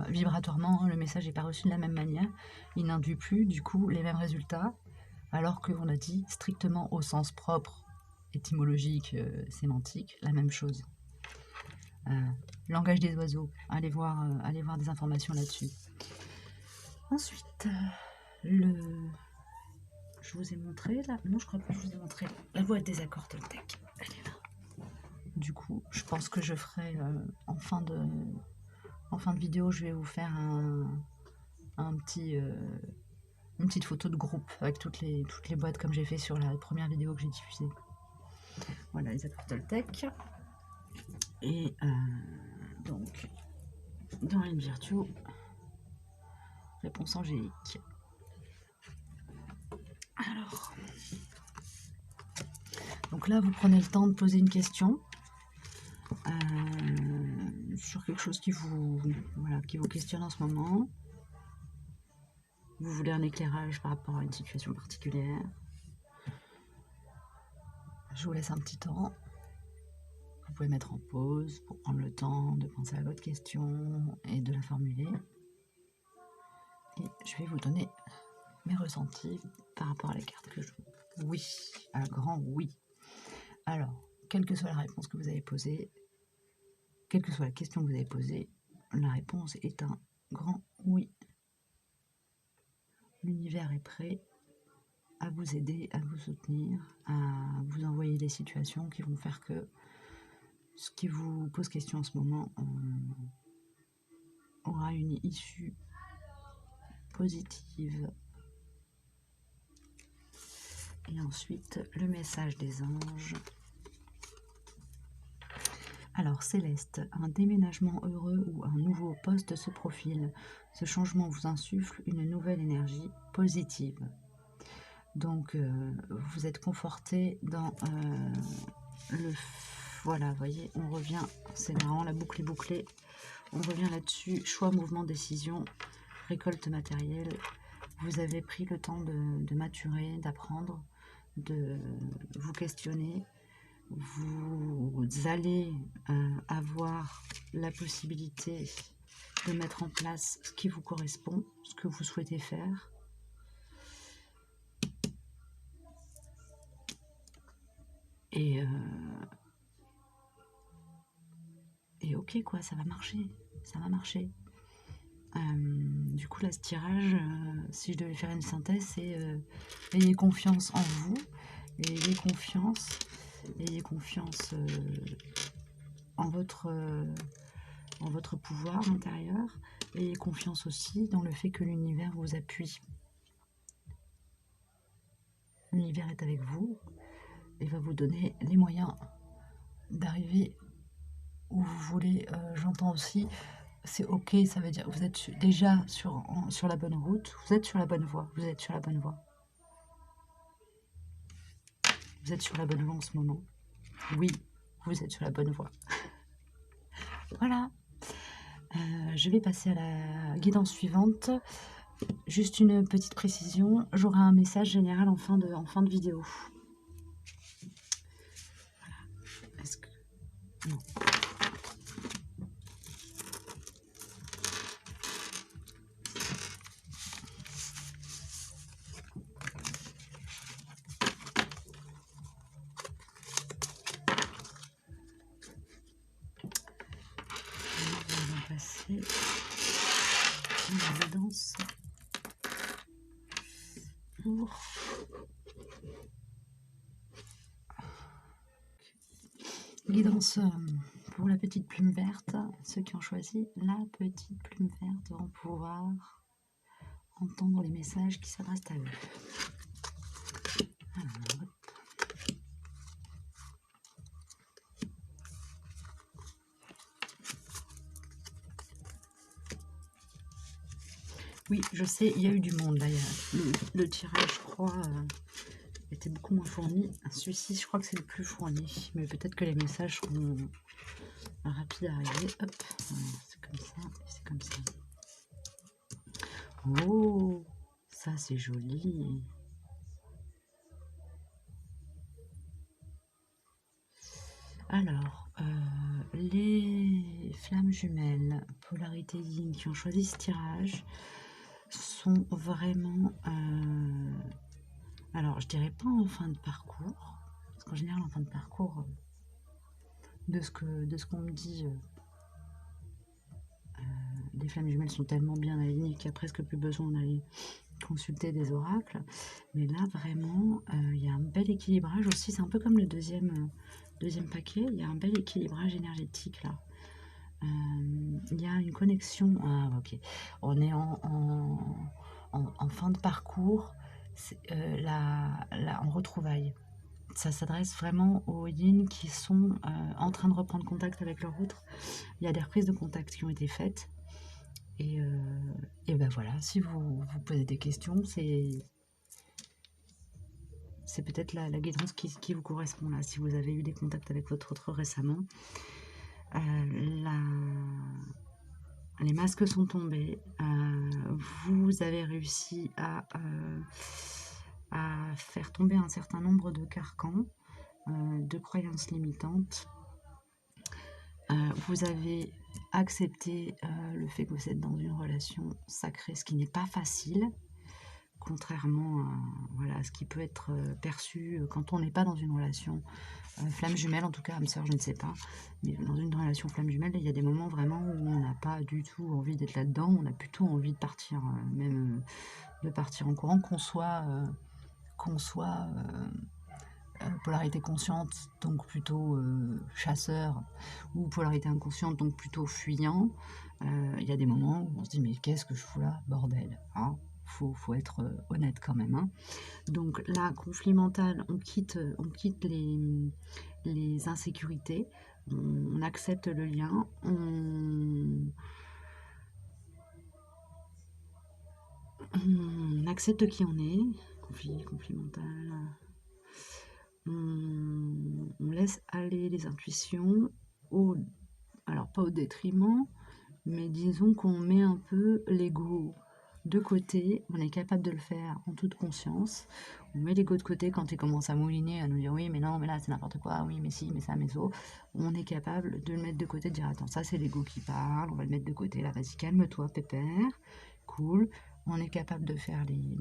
vibratoirement, hein, le message n'est pas reçu de la même manière. Il n'induit plus, du coup, les mêmes résultats, alors qu'on a dit strictement au sens propre, étymologique, sémantique, la même chose. Langage des oiseaux, allez voir des informations là-dessus. Ensuite, je vous ai montré là. Non, je crois pas que je vous ai montré la boîte des accords Toltec. Elle est là. Du coup, je pense que je ferai en fin de vidéo, je vais vous faire une petite photo de groupe avec toutes les boîtes comme j'ai fait sur la première vidéo que j'ai diffusée. Voilà les accords Toltec. Et donc, dans une Virtue, réponse angélique. Alors, donc là, vous prenez le temps de poser une question sur quelque chose qui vous questionne en ce moment. Vous voulez un éclairage par rapport à une situation particulière. Je vous laisse un petit temps. Vous pouvez mettre en pause pour prendre le temps de penser à votre question et de la formuler. Et je vais vous donner mes ressentis par rapport à la carte que je... Oui, un grand oui. Alors, quelle que soit la réponse que vous avez posée, quelle que soit la question que vous avez posée, la réponse est un grand oui. L'univers est prêt à vous aider, à vous soutenir, à vous envoyer des situations qui vont faire que ce qui vous pose question en ce moment aura une issue positive. Et ensuite, le message des anges. Alors, Céleste, un déménagement heureux ou un nouveau poste se profile. Ce changement vous insuffle une nouvelle énergie positive. Donc, vous êtes conforté dans Voilà, vous voyez, on revient, c'est marrant, la boucle est bouclée. On revient là-dessus, choix, mouvement, décision, récolte matérielle. Vous avez pris le temps de maturer, d'apprendre, de vous questionner. Vous allez avoir la possibilité de mettre en place ce qui vous correspond, ce que vous souhaitez faire. Et ok, quoi, ça va marcher, ça va marcher. Du coup, là, ce tirage, si je devais faire une synthèse, c'est ayez confiance en vous, ayez confiance en votre pouvoir intérieur, ayez confiance aussi dans le fait que l'univers vous appuie. L'univers est avec vous et va vous donner les moyens d'arriver où vous voulez. J'entends aussi, c'est ok, ça veut dire que vous êtes déjà sur la bonne route, vous êtes sur la bonne voie, vous êtes sur la bonne voie. Vous êtes sur la bonne voie en ce moment. Oui, vous êtes sur la bonne voie. Voilà. Je vais passer à la guidance suivante. Juste une petite précision, j'aurai un message général en fin de vidéo. Voilà. Est-ce que... Non. On va passer à la guidance pour... Guidance pour la petite plume verte. Ceux qui ont choisi la petite plume verte vont pouvoir entendre les messages qui s'adressent à eux. Alors, oui, je sais, il y a eu du monde là. Le tirage, je crois, était beaucoup moins fourni. Celui-ci, je crois que c'est le plus fourni. Mais peut-être que les messages seront rapides à arriver. Hop, c'est comme ça, et c'est comme ça. Oh, ça c'est joli. Alors, les flammes jumelles, polarité yin, qui ont choisi ce tirage, sont vraiment... alors, je dirais pas en fin de parcours, parce qu'en général, en fin de parcours, de ce qu'on me dit, les flammes jumelles sont tellement bien alignées qu'il n'y a presque plus besoin d'aller consulter des oracles. Mais là, vraiment, il y a un bel équilibrage aussi. C'est un peu comme le deuxième paquet. Il y a un bel équilibrage énergétique là. Il y a une connexion. Ah, ok. On est en fin de parcours. En retrouvailles. Ça s'adresse vraiment aux yin qui sont en train de reprendre contact avec leur autre. Il y a des reprises de contact qui ont été faites. Et ben voilà, si vous posez des questions, c'est peut-être la guidance qui vous correspond là. Si vous avez eu des contacts avec votre autre récemment, les masques sont tombés. Vous avez réussi à faire tomber un certain nombre de carcans, de croyances limitantes. Vous avez accepté le fait que vous êtes dans une relation sacrée, ce qui n'est pas facile, contrairement à voilà, ce qui peut être perçu quand on n'est pas dans une relation flamme jumelle, en tout cas, âme sœur, je ne sais pas, mais dans une relation flamme jumelle, il y a des moments vraiment où on n'a pas du tout envie d'être là-dedans, on a plutôt envie de partir, même de partir en courant, qu'on soit polarité consciente, donc plutôt chasseur, ou polarité inconsciente, donc plutôt fuyant. Il y a des moments où on se dit mais qu'est-ce que je fous là, bordel, hein, faut être honnête quand même, hein. Donc là, conflit mental, on quitte les insécurités, on accepte le lien, on accepte qui on est, conflit mental. on laisse aller les intuitions, alors pas au détriment, mais disons qu'on met un peu l'ego de côté. On est capable de le faire en toute conscience. On met l'ego de côté quand il commence à mouliner, à nous dire oui mais non mais là c'est n'importe quoi, oui mais si mais ça mais ça. On est capable de le mettre de côté, de dire attends, ça c'est l'ego qui parle, on va le mettre de côté, là vas-y calme-toi pépère, cool. On est capable de faire les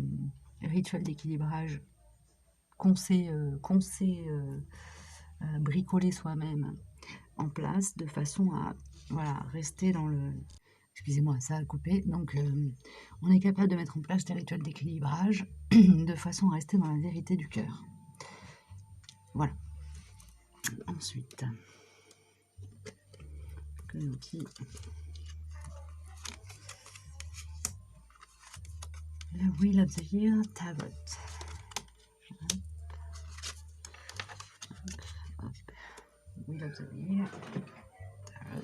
rituels d'équilibrage qu'on sait bricoler soi-même en place, de façon à voilà, rester dans le... Excusez-moi, ça a coupé. Donc, on est capable de mettre en place des rituels d'équilibrage de façon à rester dans la vérité du cœur. Voilà. Ensuite, quel outil? Le Wheel of the Year Tarot. Hop. Wheel of the Year Tarot.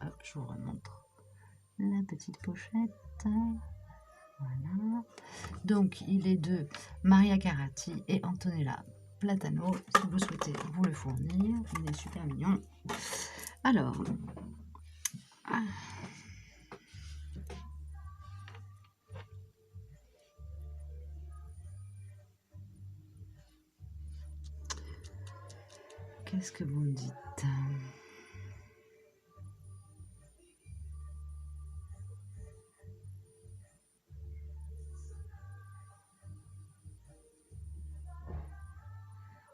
Hop, je vous remontre la petite pochette. Voilà. Donc, il est de Maria Carati et Antonella Platano. Si vous souhaitez vous le fournir, il est super mignon. Alors, qu'est-ce que vous me dites?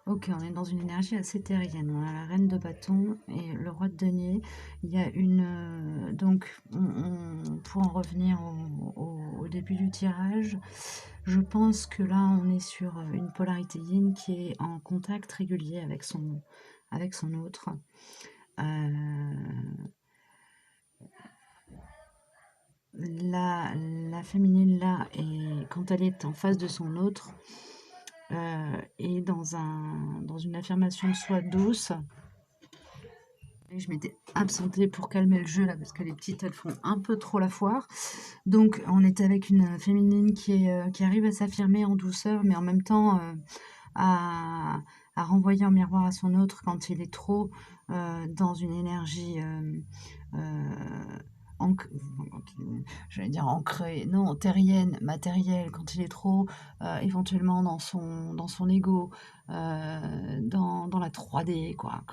Ok, on est dans une énergie assez terrienne. On a la reine de bâton et le roi de denier. Il y a une... donc, pour en revenir au début du tirage, je pense que là, on est sur une polarité yin qui est en contact régulier avec son autre. La féminine, là, et quand elle est en face de son autre, est dans une affirmation de soi douce. Et je m'étais absentée pour calmer le jeu là parce que les petites elles font un peu trop la foire. Donc on était avec une féminine qui arrive à s'affirmer en douceur, mais en même temps à, à renvoyer en miroir à son autre quand il est trop dans une énergie j'allais dire ancrée, non, terrienne, matérielle, quand il est trop éventuellement dans son ego, dans la 3D, quoi.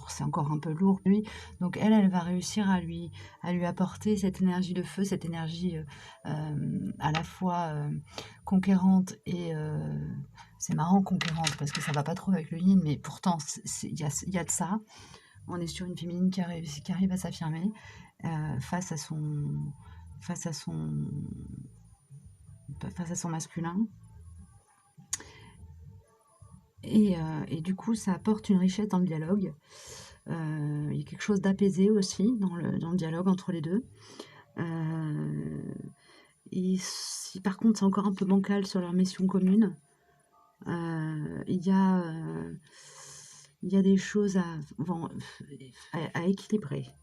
C'est encore un peu lourd, lui. Donc elle va réussir à lui apporter cette énergie de feu, cette énergie à la fois conquérante et c'est marrant conquérante parce que ça va pas trop avec le yin, mais pourtant il y a de ça. On est sur une féminine qui arrive à s'affirmer face à son masculin. Et du coup, ça apporte une richesse dans le dialogue. Il y a quelque chose d'apaisé aussi dans le dialogue entre les deux. Et si par contre c'est encore un peu bancal sur leur mission commune, il y a des choses à équilibrer.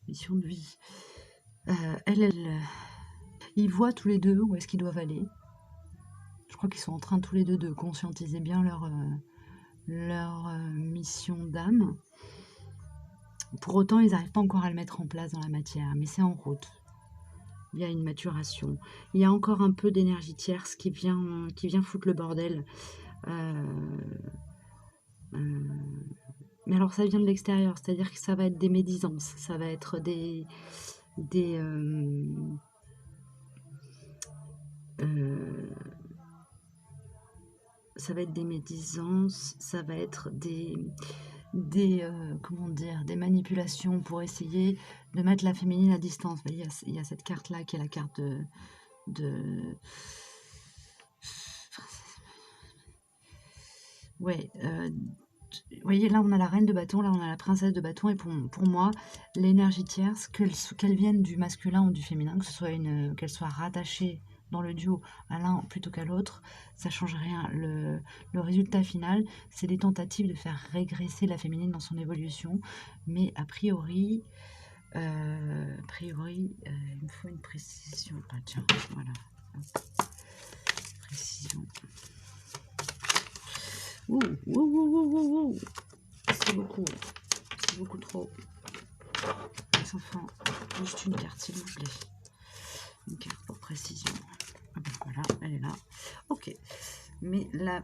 Mission de vie. Ils voient tous les deux où est-ce qu'ils doivent aller. Je crois qu'ils sont en train tous les deux de conscientiser bien leur mission d'âme. Pour autant, ils n'arrivent pas encore à le mettre en place dans la matière, mais c'est en route. Il y a une maturation. Il y a encore un peu d'énergie tierce qui vient foutre le bordel. Mais alors ça vient de l'extérieur, c'est-à-dire que ça va être des médisances, ça va être ça va être des médisances, ça va être comment dire, des manipulations pour essayer de mettre la féminine à distance. Il y a cette carte-là qui est la carte de... Ouais, vous voyez, là on a la reine de bâton, là on a la princesse de bâton, et pour moi, l'énergie tierce, qu'elle vienne du masculin ou du féminin, qu'elle soit rattachée dans le duo à l'un plutôt qu'à l'autre, ça change rien. Le résultat final, c'est des tentatives de faire régresser la féminine dans son évolution, mais a priori, il me faut une précision. Ah tiens, voilà. Hop. Précision. Ouh, ouh, ouh, ouh, ouh, ouh. C'est beaucoup. C'est beaucoup trop. Les enfants, juste une carte, s'il vous plaît. Une carte pour précision. Ah ben voilà, elle est là. Ok. Mais la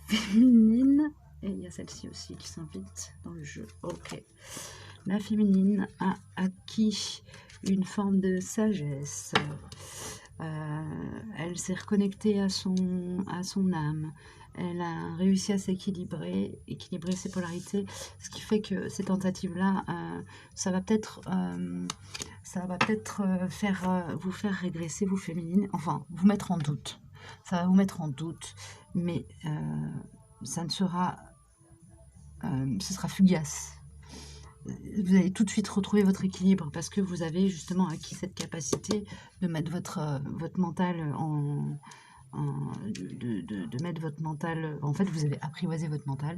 féminine, et il y a celle-ci aussi qui s'invite dans le jeu. Ok. La féminine a acquis une forme de sagesse. Elle s'est reconnectée à son âme. Elle a réussi à s'équilibrer, équilibrer ses polarités, ce qui fait que ces tentatives-là, ça va peut-être vous faire régresser, vous féminines, enfin, vous mettre en doute. Ça va vous mettre en doute, mais ça ne sera, ce sera fugace. Vous allez tout de suite retrouver votre équilibre parce que vous avez justement acquis cette capacité de mettre votre mental de mettre votre mental. En fait, vous avez apprivoisé votre mental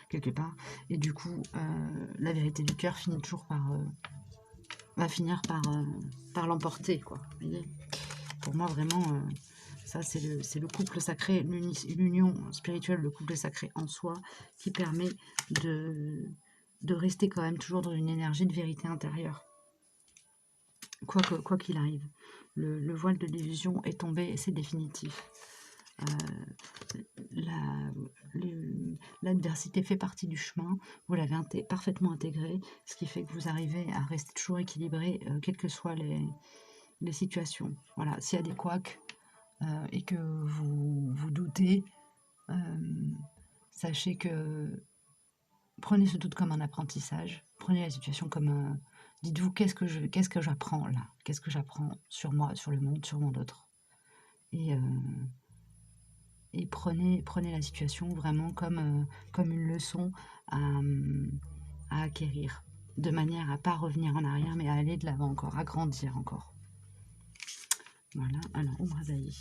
quelque part, et du coup, la vérité du cœur va finir par l'emporter, quoi. Vous voyez, pour moi, vraiment, ça, c'est le couple sacré, l'union spirituelle, le couple sacré en soi, qui permet de rester quand même toujours dans une énergie de vérité intérieure. Quoi qu'il arrive. Le voile de l'illusion est tombé et c'est définitif. L'adversité fait partie du chemin, vous l'avez parfaitement intégré, ce qui fait que vous arrivez à rester toujours équilibré, quelles que soient les situations. Voilà, s'il y a des couacs et que vous doutez, sachez que prenez ce doute comme un apprentissage, prenez la situation comme dites-vous qu'est-ce que j'apprends là, qu'est-ce que j'apprends sur moi, sur le monde, sur mon autre. Et prenez la situation vraiment comme une leçon à acquérir, de manière à ne pas revenir en arrière, mais à aller de l'avant encore, à grandir encore. Voilà, alors Umrazaï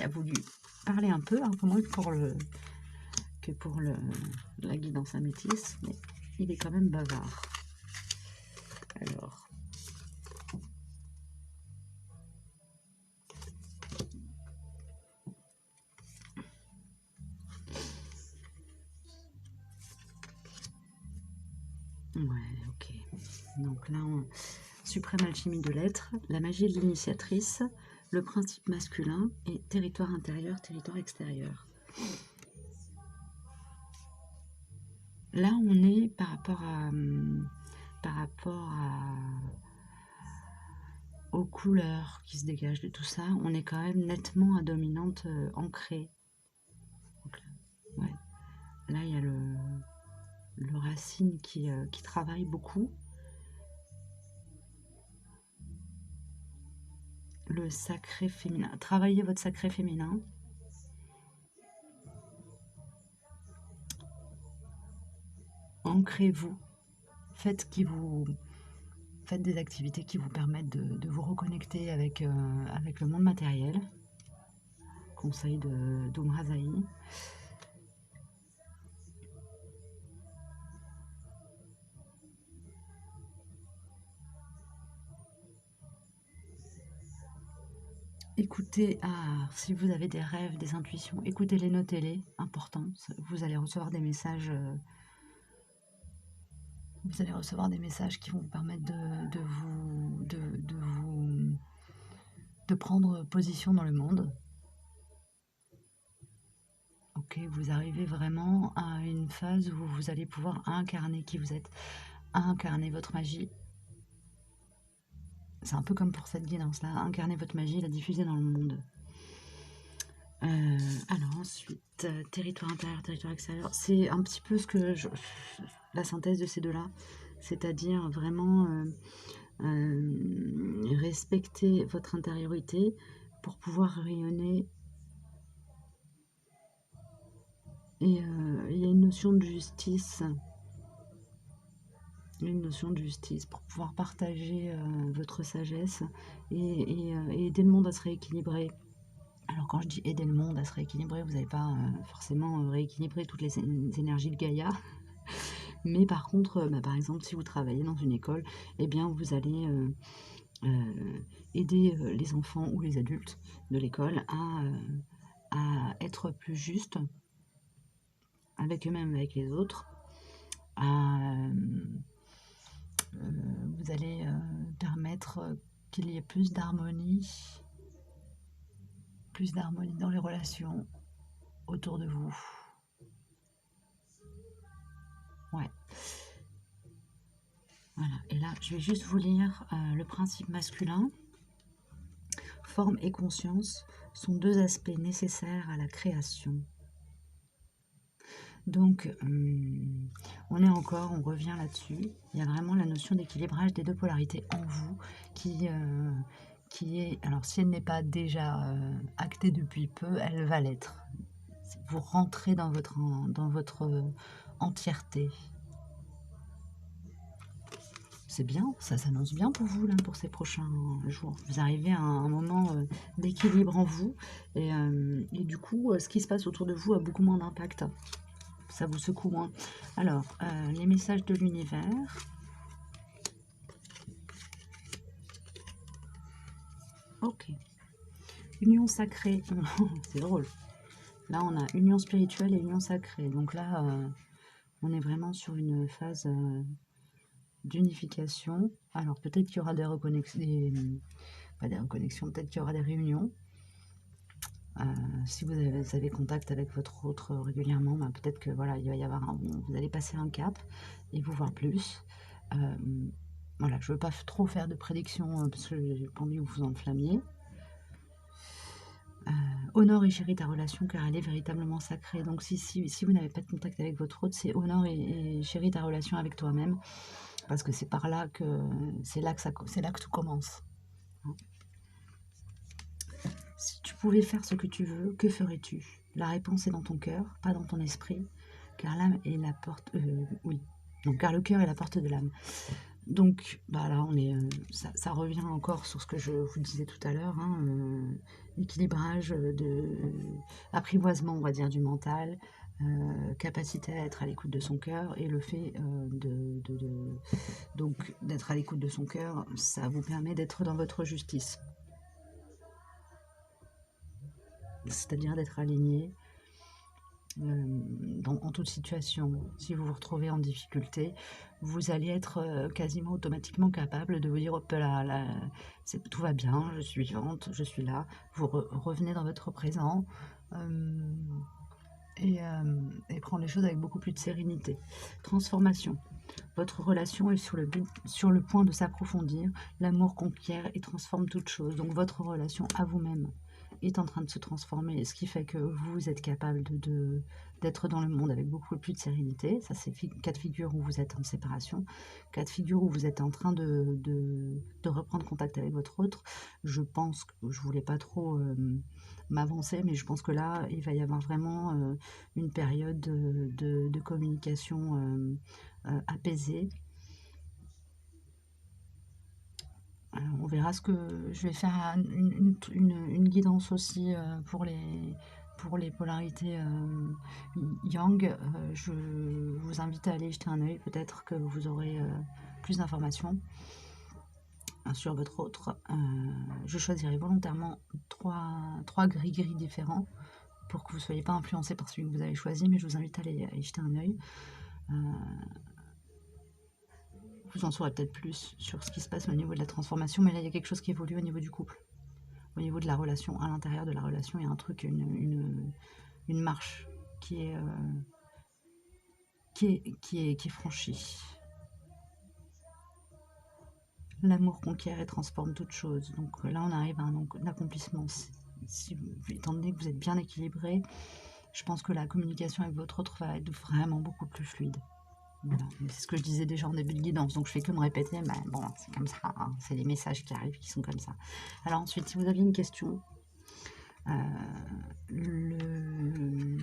a voulu parler un peu, un peu moins que pour la guidance améthyste, mais il est quand même bavard. Alors, ouais, ok. Donc là, suprême alchimie de l'être, la magie de l'initiatrice, le principe masculin et territoire intérieur, territoire extérieur. Là, on est par rapport aux couleurs qui se dégagent de tout ça, on est quand même nettement à dominante ancrée. Donc, ouais. Là, il y a le racine qui travaille beaucoup. Le sacré féminin. Travaillez votre sacré féminin. Ancrez-vous. Faites des activités qui vous permettent de vous reconnecter avec le monde matériel. Conseil d'Umrazaï. Écoutez, si vous avez des rêves, des intuitions, écoutez-les, notez-les, important. Vous allez recevoir des messages. Vous allez recevoir des messages qui vont vous permettre de prendre position dans le monde. Ok, vous arrivez vraiment à une phase où vous allez pouvoir incarner qui vous êtes, incarner votre magie. C'est un peu comme pour cette guidance-là, incarner votre magie, la diffuser dans le monde. Alors ensuite, territoire intérieur, territoire extérieur, c'est un petit peu la synthèse de ces deux-là, c'est-à-dire vraiment respecter votre intériorité pour pouvoir rayonner. Et il y a une notion de justice. Pour pouvoir partager votre sagesse et aider le monde à se rééquilibrer. Alors quand je dis aider le monde à se rééquilibrer, vous n'allez pas forcément rééquilibrer toutes les énergies de Gaïa. Mais par contre, par exemple, si vous travaillez dans une école, eh bien vous allez aider les enfants ou les adultes de l'école à être plus justes, avec eux-mêmes, avec les autres. Vous allez permettre qu'il y ait plus d'harmonie dans les relations autour de vous. Ouais. Voilà. Et là, je vais juste vous lire le principe masculin. Forme et conscience sont deux aspects nécessaires à la création. Donc, on revient là-dessus. Il y a vraiment la notion d'équilibrage des deux polarités en vous qui est, alors si elle n'est pas déjà actée depuis peu, elle va l'être. Vous rentrez dans votre entièreté. C'est bien, ça s'annonce bien pour vous, là, pour ces prochains jours. Vous arrivez à un moment d'équilibre en vous, et du coup, ce qui se passe autour de vous a beaucoup moins d'impact. Ça vous secoue moins. Alors, les messages de l'univers. Ok. Union sacrée. C'est drôle. Là, on a union spirituelle et union sacrée. Donc là, on est vraiment sur une phase d'unification. Alors, peut-être qu'il y aura des reconnexions, pas des reconnexions, peut-être qu'il y aura des réunions. Si vous avez contact avec votre autre régulièrement, ben peut-être que voilà, il va y avoir vous allez passer un cap et vous voir plus. Voilà, je ne veux pas trop faire de prédictions parce que j'ai pas envie que vous vous enflammiez. Honore et chéris ta relation car elle est véritablement sacrée. Donc si vous n'avez pas de contact avec votre autre, c'est honore et chéris ta relation avec toi-même parce que c'est par là que c'est là que tout commence. Si tu pouvais faire ce que tu veux, que ferais-tu? La réponse est dans ton cœur, pas dans ton esprit, car l'âme est la porte. Oui. Donc, car le cœur est la porte de l'âme. Donc, bah là, on est, ça revient encore sur ce que je vous disais tout à l'heure, hein, équilibrage, apprivoisement, on va dire, du mental, capacité à être à l'écoute de son cœur, et le fait donc d'être à l'écoute de son cœur, ça vous permet d'être dans votre justice. C'est-à-dire d'être aligné en toute situation. Si vous vous retrouvez en difficulté, vous allez être quasiment automatiquement capable de vous dire hop là, tout va bien, je suis vivante, je suis là. Vous revenez dans votre présent et prendre les choses avec beaucoup plus de sérénité. Transformation. Votre relation est sur le point de s'approfondir. L'amour conquiert et transforme toute chose. Donc votre relation à vous-même est en train de se transformer, ce qui fait que vous êtes capable d'être dans le monde avec beaucoup plus de sérénité. Ça, c'est cas de figure où vous êtes en séparation, cas de figure où vous êtes en train de reprendre contact avec votre autre. Je pense que je voulais pas trop m'avancer, mais je pense que là, il va y avoir vraiment une période de communication apaisée. On verra ce que je vais faire une guidance aussi pour les polarités yang. Je vous invite à aller jeter un œil, peut-être que vous aurez plus d'informations sur votre autre. Je choisirai volontairement trois gris-gris différents pour que vous ne soyez pas influencé par celui que vous avez choisi, mais je vous invite à aller jeter un œil. Vous en saurez peut-être plus sur ce qui se passe au niveau de la transformation, mais là il y a quelque chose qui évolue au niveau du couple, au niveau de la relation, à l'intérieur de la relation, il y a un truc, une marche qui est franchie. L'amour conquiert et transforme toute chose. Donc là on arrive à un accomplissement. Étant donné que vous êtes bien équilibré, je pense que la communication avec votre autre va être vraiment beaucoup plus fluide. Voilà. C'est ce que je disais déjà en début de guidance, donc je fais que me répéter, mais bon, c'est comme ça, hein. C'est les messages qui arrivent qui sont comme ça. Alors ensuite, si vous aviez une question, les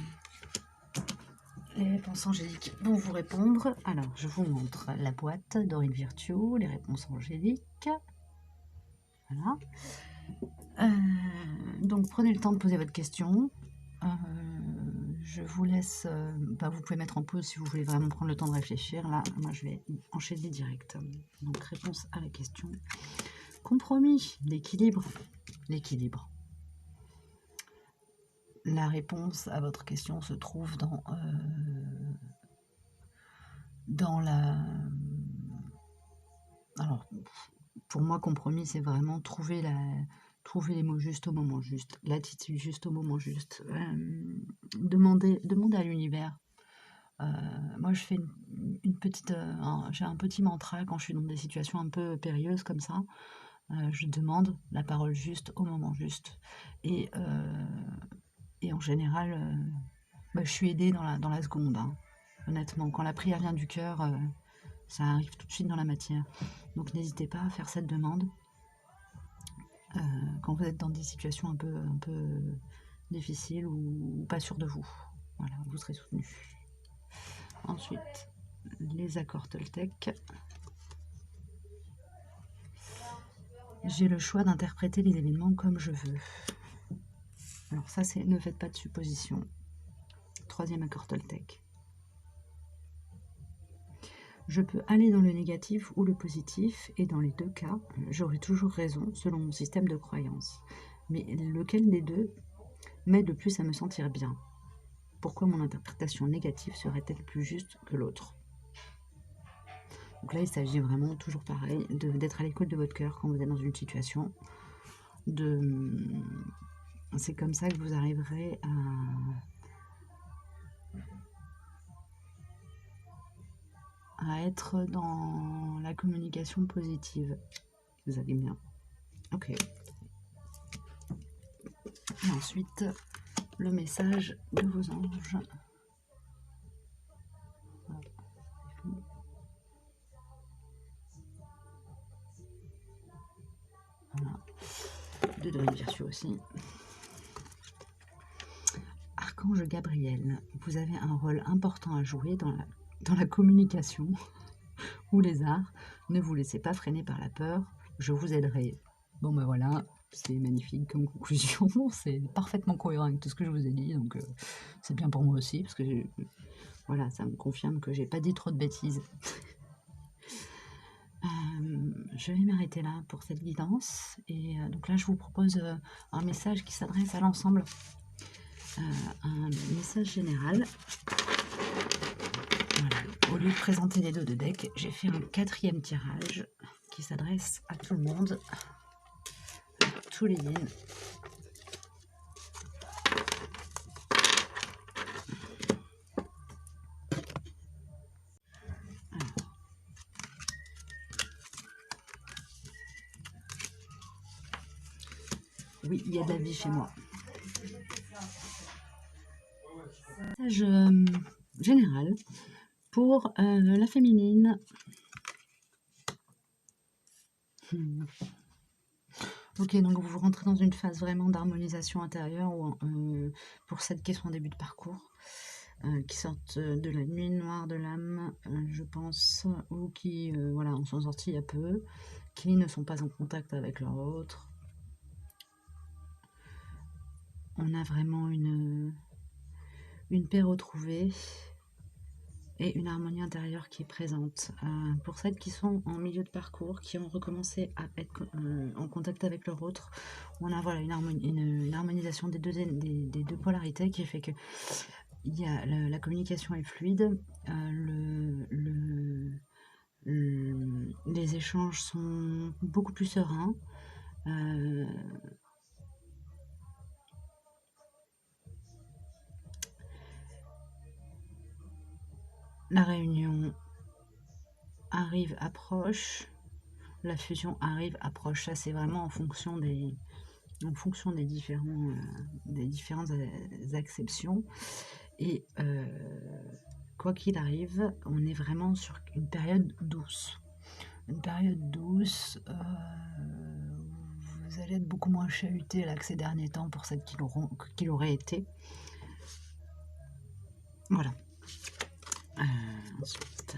réponses angéliques vont vous répondre. Alors, je vous montre la boîte d'Aurine Virtue, les réponses angéliques. Voilà. Donc, prenez le temps de poser votre question. Je vous laisse, vous pouvez mettre en pause si vous voulez vraiment prendre le temps de réfléchir. Là, moi, je vais enchaîner direct. Donc, réponse à la question. Compromis, l'équilibre. la réponse à votre question se trouve dans la... Alors, pour moi, compromis, c'est vraiment trouver les mots justes au moment juste, l'attitude juste au moment juste. Demander à l'univers. Moi, je fais une petite, j'ai un petit mantra quand je suis dans des situations un peu périlleuses comme ça. Je demande la parole juste au moment juste. Et en général, je suis aidée dans la seconde, hein. Honnêtement, quand la prière vient du cœur, ça arrive tout de suite dans la matière. Donc n'hésitez pas à faire cette demande quand vous êtes dans des situations un peu difficiles ou pas sûres de vous. Voilà, vous serez soutenu. Ensuite, les accords Toltec. J'ai le choix d'interpréter les événements comme je veux. Alors ça, c'est ne faites pas de suppositions. Troisième accord Toltec. Je peux aller dans le négatif ou le positif, et dans les deux cas, j'aurai toujours raison selon mon système de croyance. Mais lequel des deux m'aide le plus à me sentir bien? Pourquoi mon interprétation négative serait-elle plus juste que l'autre? Donc là, il s'agit vraiment, toujours pareil, d'être à l'écoute de votre cœur quand vous êtes dans une situation. C'est comme ça que vous arriverez à être dans la communication positive. Vous allez bien. Ok. Et ensuite, le message de vos anges. Voilà. De degrés virtueux aussi. Archange Gabriel, vous avez un rôle important à jouer dans la communication ou les arts. Ne vous laissez pas freiner par la peur, je vous aiderai. Bon ben voilà, c'est magnifique comme conclusion, c'est parfaitement cohérent avec tout ce que je vous ai dit, donc c'est bien pour moi aussi, parce que voilà, ça me confirme que j'ai pas dit trop de bêtises. Je vais m'arrêter là pour cette guidance, et donc là je vous propose un message qui s'adresse à l'ensemble, un message général. Voilà. Au lieu de présenter les deux de deck, j'ai fait un quatrième tirage qui s'adresse à tout le monde, à tous les lignes. Oui, il y a de la vie chez moi. Message général pour la féminine. Ok, donc vous rentrez dans une phase vraiment d'harmonisation intérieure pour cette question en début de parcours, qui sortent de la nuit noire de l'âme, je pense, ou qui voilà, en sont sortis il y a peu, qui ne sont pas en contact avec leur autre. On a vraiment une paix retrouvée et une harmonie intérieure qui est présente. Pour celles qui sont en milieu de parcours, qui ont recommencé à être en contact avec leur autre, on a voilà, une harmonisation des deux polarités qui fait que la communication est fluide, les échanges sont beaucoup plus sereins. La réunion approche, la fusion approche. Ça, c'est vraiment en fonction des différentes acceptions. Et quoi qu'il arrive, on est vraiment sur une période douce. Une période douce, vous allez être beaucoup moins chahuté là que ces derniers temps pour celles qui l'auraient été. Voilà. Ensuite...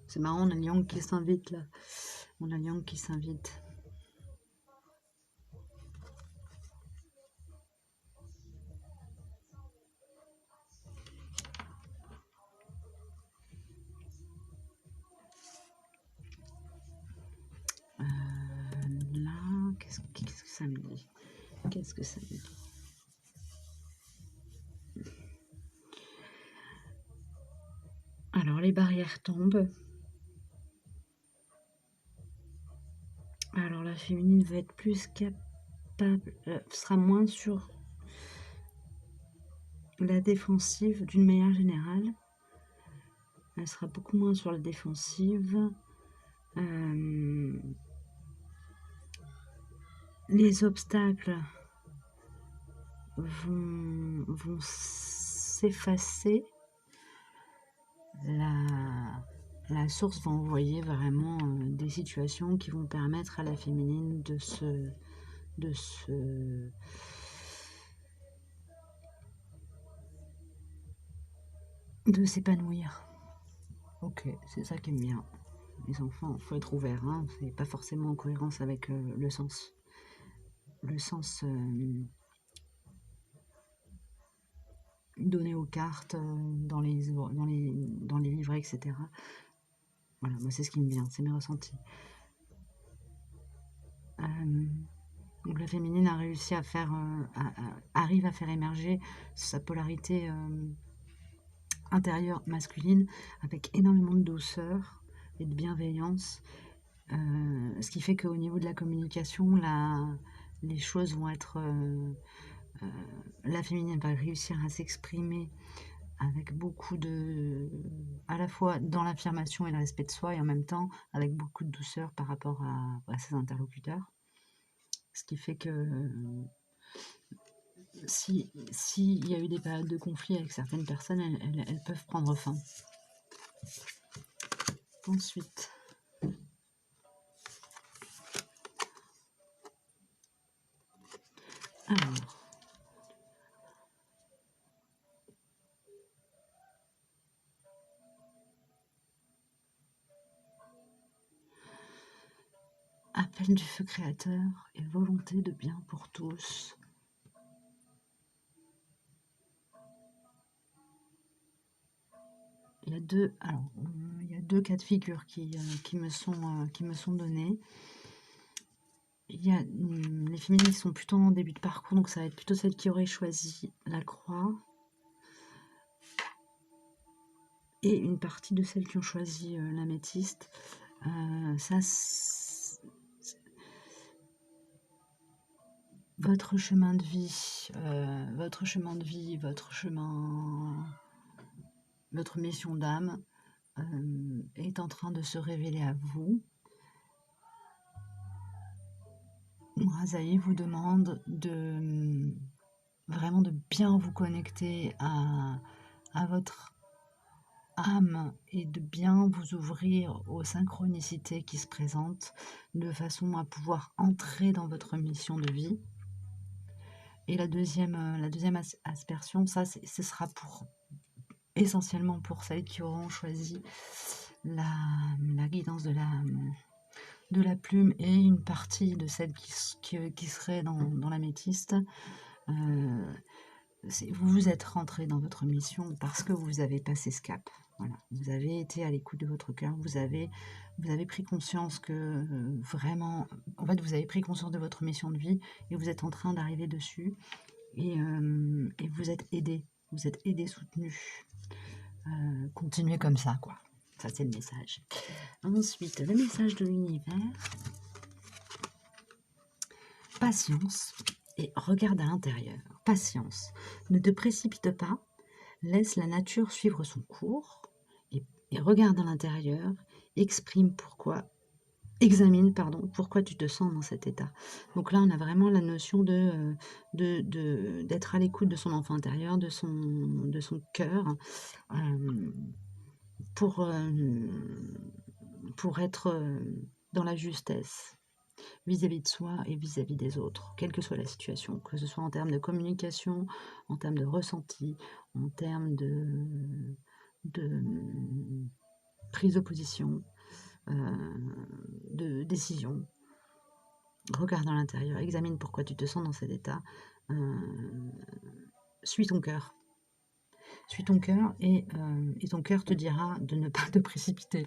C'est marrant, on a Yang qui s'invite là. On a Yang qui s'invite. ça me dit? Qu'est-ce que ça me dit? Alors, les barrières tombent. Alors, la féminine va être plus capable, sera moins sur la défensive d'une manière générale. Elle sera beaucoup moins sur la défensive. Les obstacles vont s'effacer. La source va envoyer vraiment des situations qui vont permettre à la féminine de s'épanouir. Ok, c'est ça qui est bien. Les enfants, il faut être ouvert, hein, c'est pas forcément en cohérence avec le sens. Le sens donné aux cartes, dans les livrets, etc. Voilà, moi c'est ce qui me vient, c'est mes ressentis. Donc la féminine a réussi à faire, arrive à faire émerger sa polarité intérieure masculine avec énormément de douceur et de bienveillance, ce qui fait qu'au niveau de la communication, les choses vont être... la féminine va réussir à s'exprimer avec beaucoup de... à la fois dans l'affirmation et le respect de soi, et en même temps avec beaucoup de douceur par rapport à ses interlocuteurs. Ce qui fait que s'il y a eu des périodes de conflit avec certaines personnes, elles peuvent prendre fin. Ensuite, alors, appel du feu créateur et volonté de bien pour tous. Il y a deux cas de figure qui me sont donnés. Il y a les féministes qui sont plutôt en début de parcours, donc ça va être plutôt celles qui auraient choisi la croix. Et une partie de celles qui ont choisi l'améthyste. Votre chemin de vie, votre mission d'âme est en train de se révéler à vous. Razaï vous demande vraiment de bien vous connecter à votre âme et de bien vous ouvrir aux synchronicités qui se présentent de façon à pouvoir entrer dans votre mission de vie. Et la deuxième aspersion, ça, ce sera essentiellement pour celles qui auront choisi la guidance de la plume, et une partie de celles qui seraient dans l'améthyste. Vous êtes rentré dans votre mission parce que vous avez passé ce cap. Voilà. Vous avez été à l'écoute de votre cœur, vous avez pris conscience que vraiment, en fait, vous avez pris conscience de votre mission de vie et vous êtes en train d'arriver dessus, et vous êtes aidé, soutenu. Continuez comme ça, quoi. Ça, c'est le message. Ensuite, le message de l'univers. Patience et regarde à l'intérieur. Patience. Ne te précipite pas. Laisse la nature suivre son cours et regarde à l'intérieur. Examine pourquoi tu te sens dans cet état. Donc là, on a vraiment la notion d'être à l'écoute de son enfant intérieur, de son cœur, pour être dans la justesse vis-à-vis de soi et vis-à-vis des autres, quelle que soit la situation, que ce soit en termes de communication, en termes de ressenti, en termes de prise de position, de décision. Regarde dans l'intérieur, examine pourquoi tu te sens dans cet état, suis ton cœur. Suis ton cœur, et ton cœur te dira de ne pas te précipiter,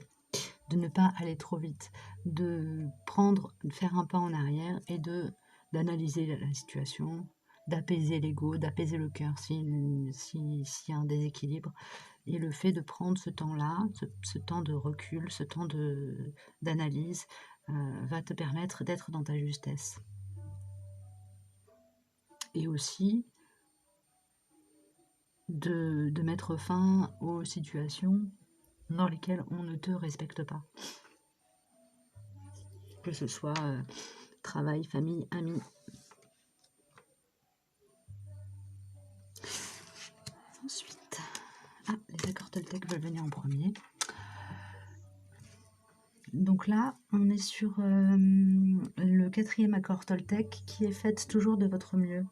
de ne pas aller trop vite, de faire un pas en arrière et de d'analyser la situation, d'apaiser l'ego, d'apaiser le cœur s'il y a un déséquilibre. Et le fait de prendre ce temps-là, ce temps de recul, ce temps d'analyse, va te permettre d'être dans ta justesse. Et aussi de mettre fin aux situations dans lesquelles on ne te respecte pas. Que ce soit travail, famille, amis. Ensuite, les accords Toltec veulent venir en premier. Donc là, on est sur le 4e accord Toltec qui est: faites toujours de votre mieux.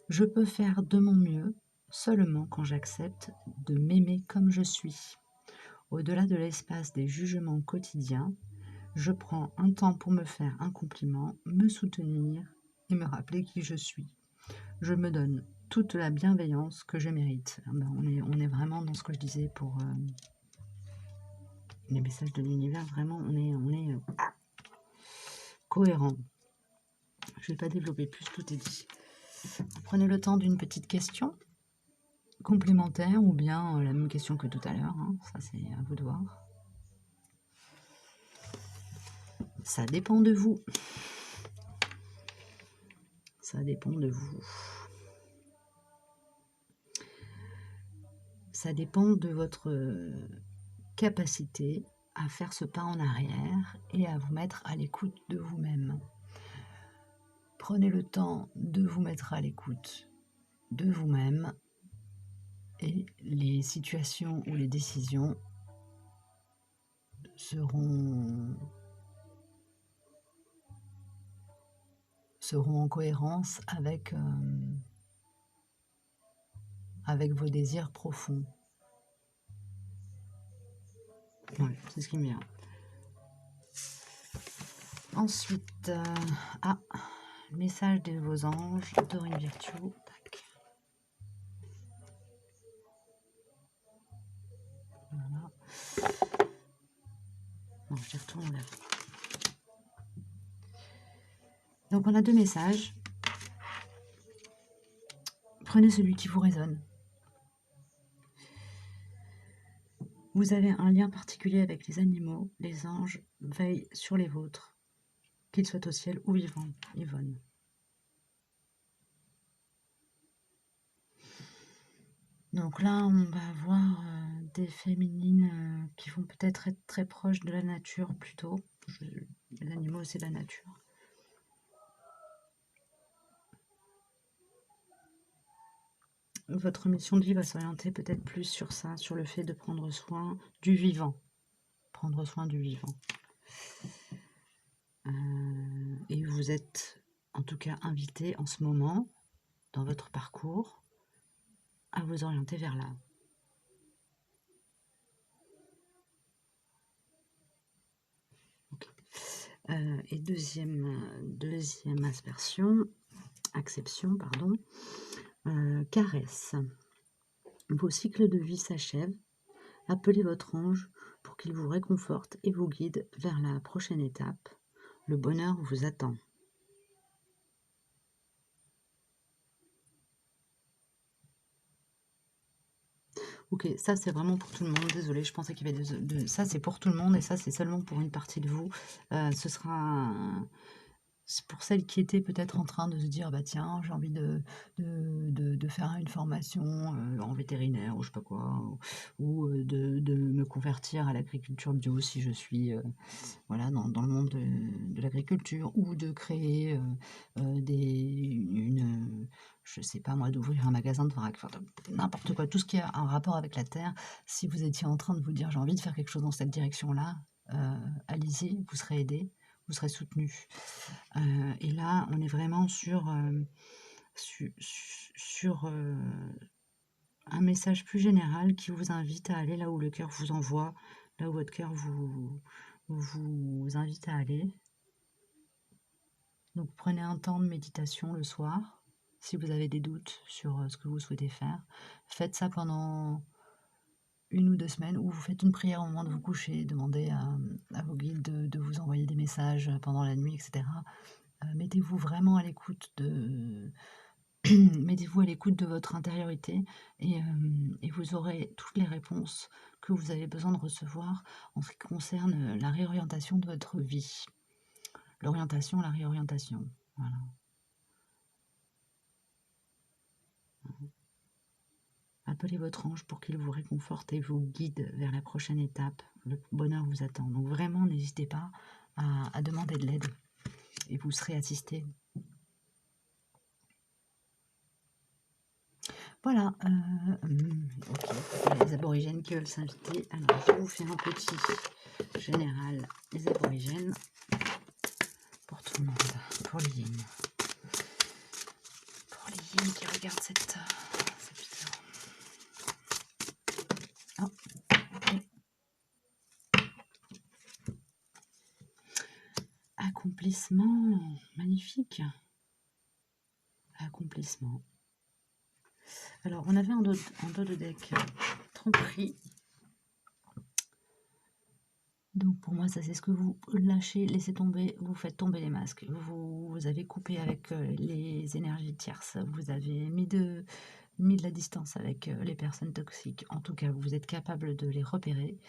Je peux faire de mon mieux seulement quand j'accepte de m'aimer comme je suis. Au-delà de l'espace des jugements quotidiens, je prends un temps pour me faire un compliment, me soutenir et me rappeler qui je suis. Je me donne toute la bienveillance que je mérite. On est vraiment dans ce que je disais pour les messages de l'univers. Vraiment, on est cohérent. Je ne vais pas développer plus, tout est dit. Prenez le temps d'une petite question complémentaire ou bien la même question que tout à l'heure. Ça, c'est à vous de voir. Ça dépend de vous. Ça dépend de vous. Ça dépend de votre capacité à faire ce pas en arrière et à vous mettre à l'écoute de vous-même. Prenez le temps de vous mettre à l'écoute de vous-même et les situations ou les décisions seront en cohérence avec vos désirs profonds. Ouais, c'est ce qui me vient. Ensuite, message de vos anges, Dorine Virtue. Tac. Voilà. Non, je les retourne là. Donc on a 2 messages. Prenez celui qui vous résonne. Vous avez un lien particulier avec les animaux. Les anges veillent sur les vôtres, qu'ils soient au ciel ou vivants. Yvonne. Donc là, on va avoir des féminines qui vont peut-être être très proches de la nature plutôt. Les animaux, c'est la nature. Votre mission de vie va s'orienter peut-être plus sur ça, sur le fait de prendre soin du vivant. Prendre soin du vivant. Et vous êtes en tout cas invité en ce moment, dans votre parcours, à vous orienter vers là. Okay. Et deuxième acception, caresse. Vos cycles de vie s'achèvent. Appelez votre ange pour qu'il vous réconforte et vous guide vers la prochaine étape. Le bonheur vous attend. Ok, ça c'est vraiment pour tout le monde. Désolée, je pensais qu'il y avait ça c'est pour tout le monde et ça c'est seulement pour une partie de vous. Ce sera c'est pour celles qui étaient peut-être en train de se dire bah tiens j'ai envie de faire une formation en vétérinaire ou je sais pas quoi ou de me convertir à l'agriculture bio si je suis voilà dans le monde de l'agriculture ou de créer je sais pas moi, d'ouvrir un magasin de vrac, enfin, n'importe quoi, tout ce qui a un rapport avec la terre. Si vous étiez en train de vous dire j'ai envie de faire quelque chose dans cette direction-là, allez-y, vous serez aidé, vous serez soutenu. Et là, on est vraiment sur un message plus général qui vous invite à aller là où le cœur vous envoie, là où votre cœur vous invite à aller. Donc prenez un temps de méditation le soir. Si vous avez des doutes sur ce que vous souhaitez faire, faites ça pendant 1 ou 2 semaines, ou vous faites une prière au moment de vous coucher, demandez à vos guides de vous envoyer des messages pendant la nuit, etc. Mettez-vous vraiment à l'écoute de mettez-vous à l'écoute de votre intériorité et vous aurez toutes les réponses que vous avez besoin de recevoir en ce qui concerne, la réorientation de votre vie. L'orientation, la réorientation, voilà. Appelez votre ange pour qu'il vous réconforte et vous guide vers la prochaine étape. Le bonheur vous attend. Donc vraiment, n'hésitez pas à demander de l'aide et vous serez assisté. Voilà, OK, les aborigènes qui veulent s'inviter. Alors, je vous fais un petit général des aborigènes pour tout le monde, pour les yin. Pour les yin qui regardent cette vidéo. Oh, OK. Accomplissement, magnifique. Accomplissement. Alors, on avait un dos de deck tromperie. Donc pour moi, ça c'est ce que vous lâchez, laissez tomber, vous faites tomber les masques. Vous avez coupé avec les énergies tierces, vous avez mis de la distance avec les personnes toxiques. En tout cas, vous êtes capable de les repérer,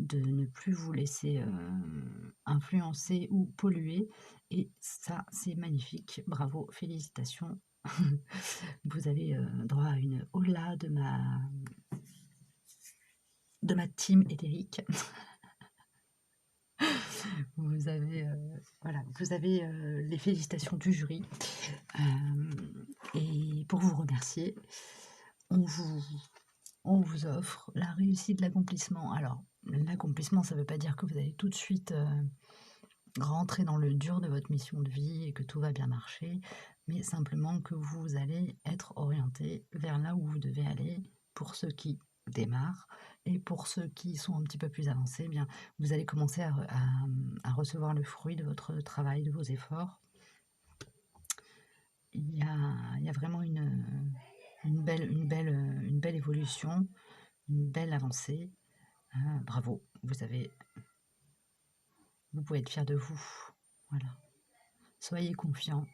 de ne plus vous laisser influencer ou polluer. Et ça, c'est magnifique. Bravo, félicitations. Vous avez droit à une hola de ma team éthérique. Vous avez, voilà, vous avez les félicitations du jury. Et pour vous remercier, on vous offre la réussite de l'accomplissement. Alors, l'accomplissement, ça ne veut pas dire que vous allez tout de suite rentrer dans le dur de votre mission de vie et que tout va bien marcher, mais simplement que vous allez être orienté vers là où vous devez aller pour ceux qui démarrent. Et pour ceux qui sont un petit peu plus avancés, eh bien, vous allez commencer à recevoir le fruit de votre travail, de vos efforts. Il y a vraiment une belle évolution, une belle avancée. Bravo, vous pouvez être fiers de vous. Voilà. Soyez confiants.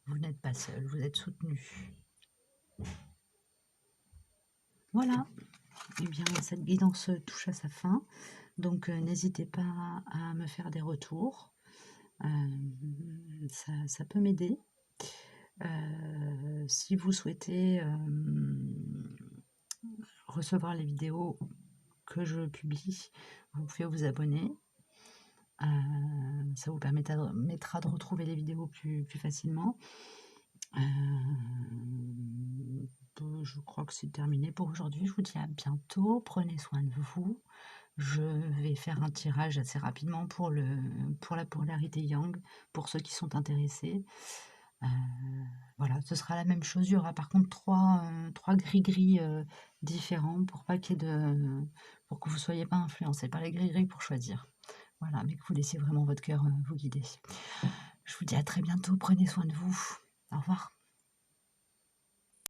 Vous n'êtes pas seul, vous êtes soutenu. Voilà. Eh bien, cette guidance touche à sa fin. Donc, n'hésitez pas à me faire des retours. Ça peut m'aider. Si vous souhaitez recevoir les vidéos que je publie, vous pouvez vous abonner. Ça vous permettra de retrouver les vidéos plus facilement. Je crois que c'est terminé pour aujourd'hui. Je vous dis à bientôt. Prenez soin de vous. Je vais faire un tirage assez rapidement pour la polarité yang, pour ceux qui sont intéressés. Voilà, ce sera la même chose. Il y aura par contre trois gris-gris différents pour que vous ne soyez pas influencés par les gris-gris pour choisir. Voilà, mais que vous laissiez vraiment votre cœur vous guider. Je vous dis à très bientôt. Prenez soin de vous. Au revoir.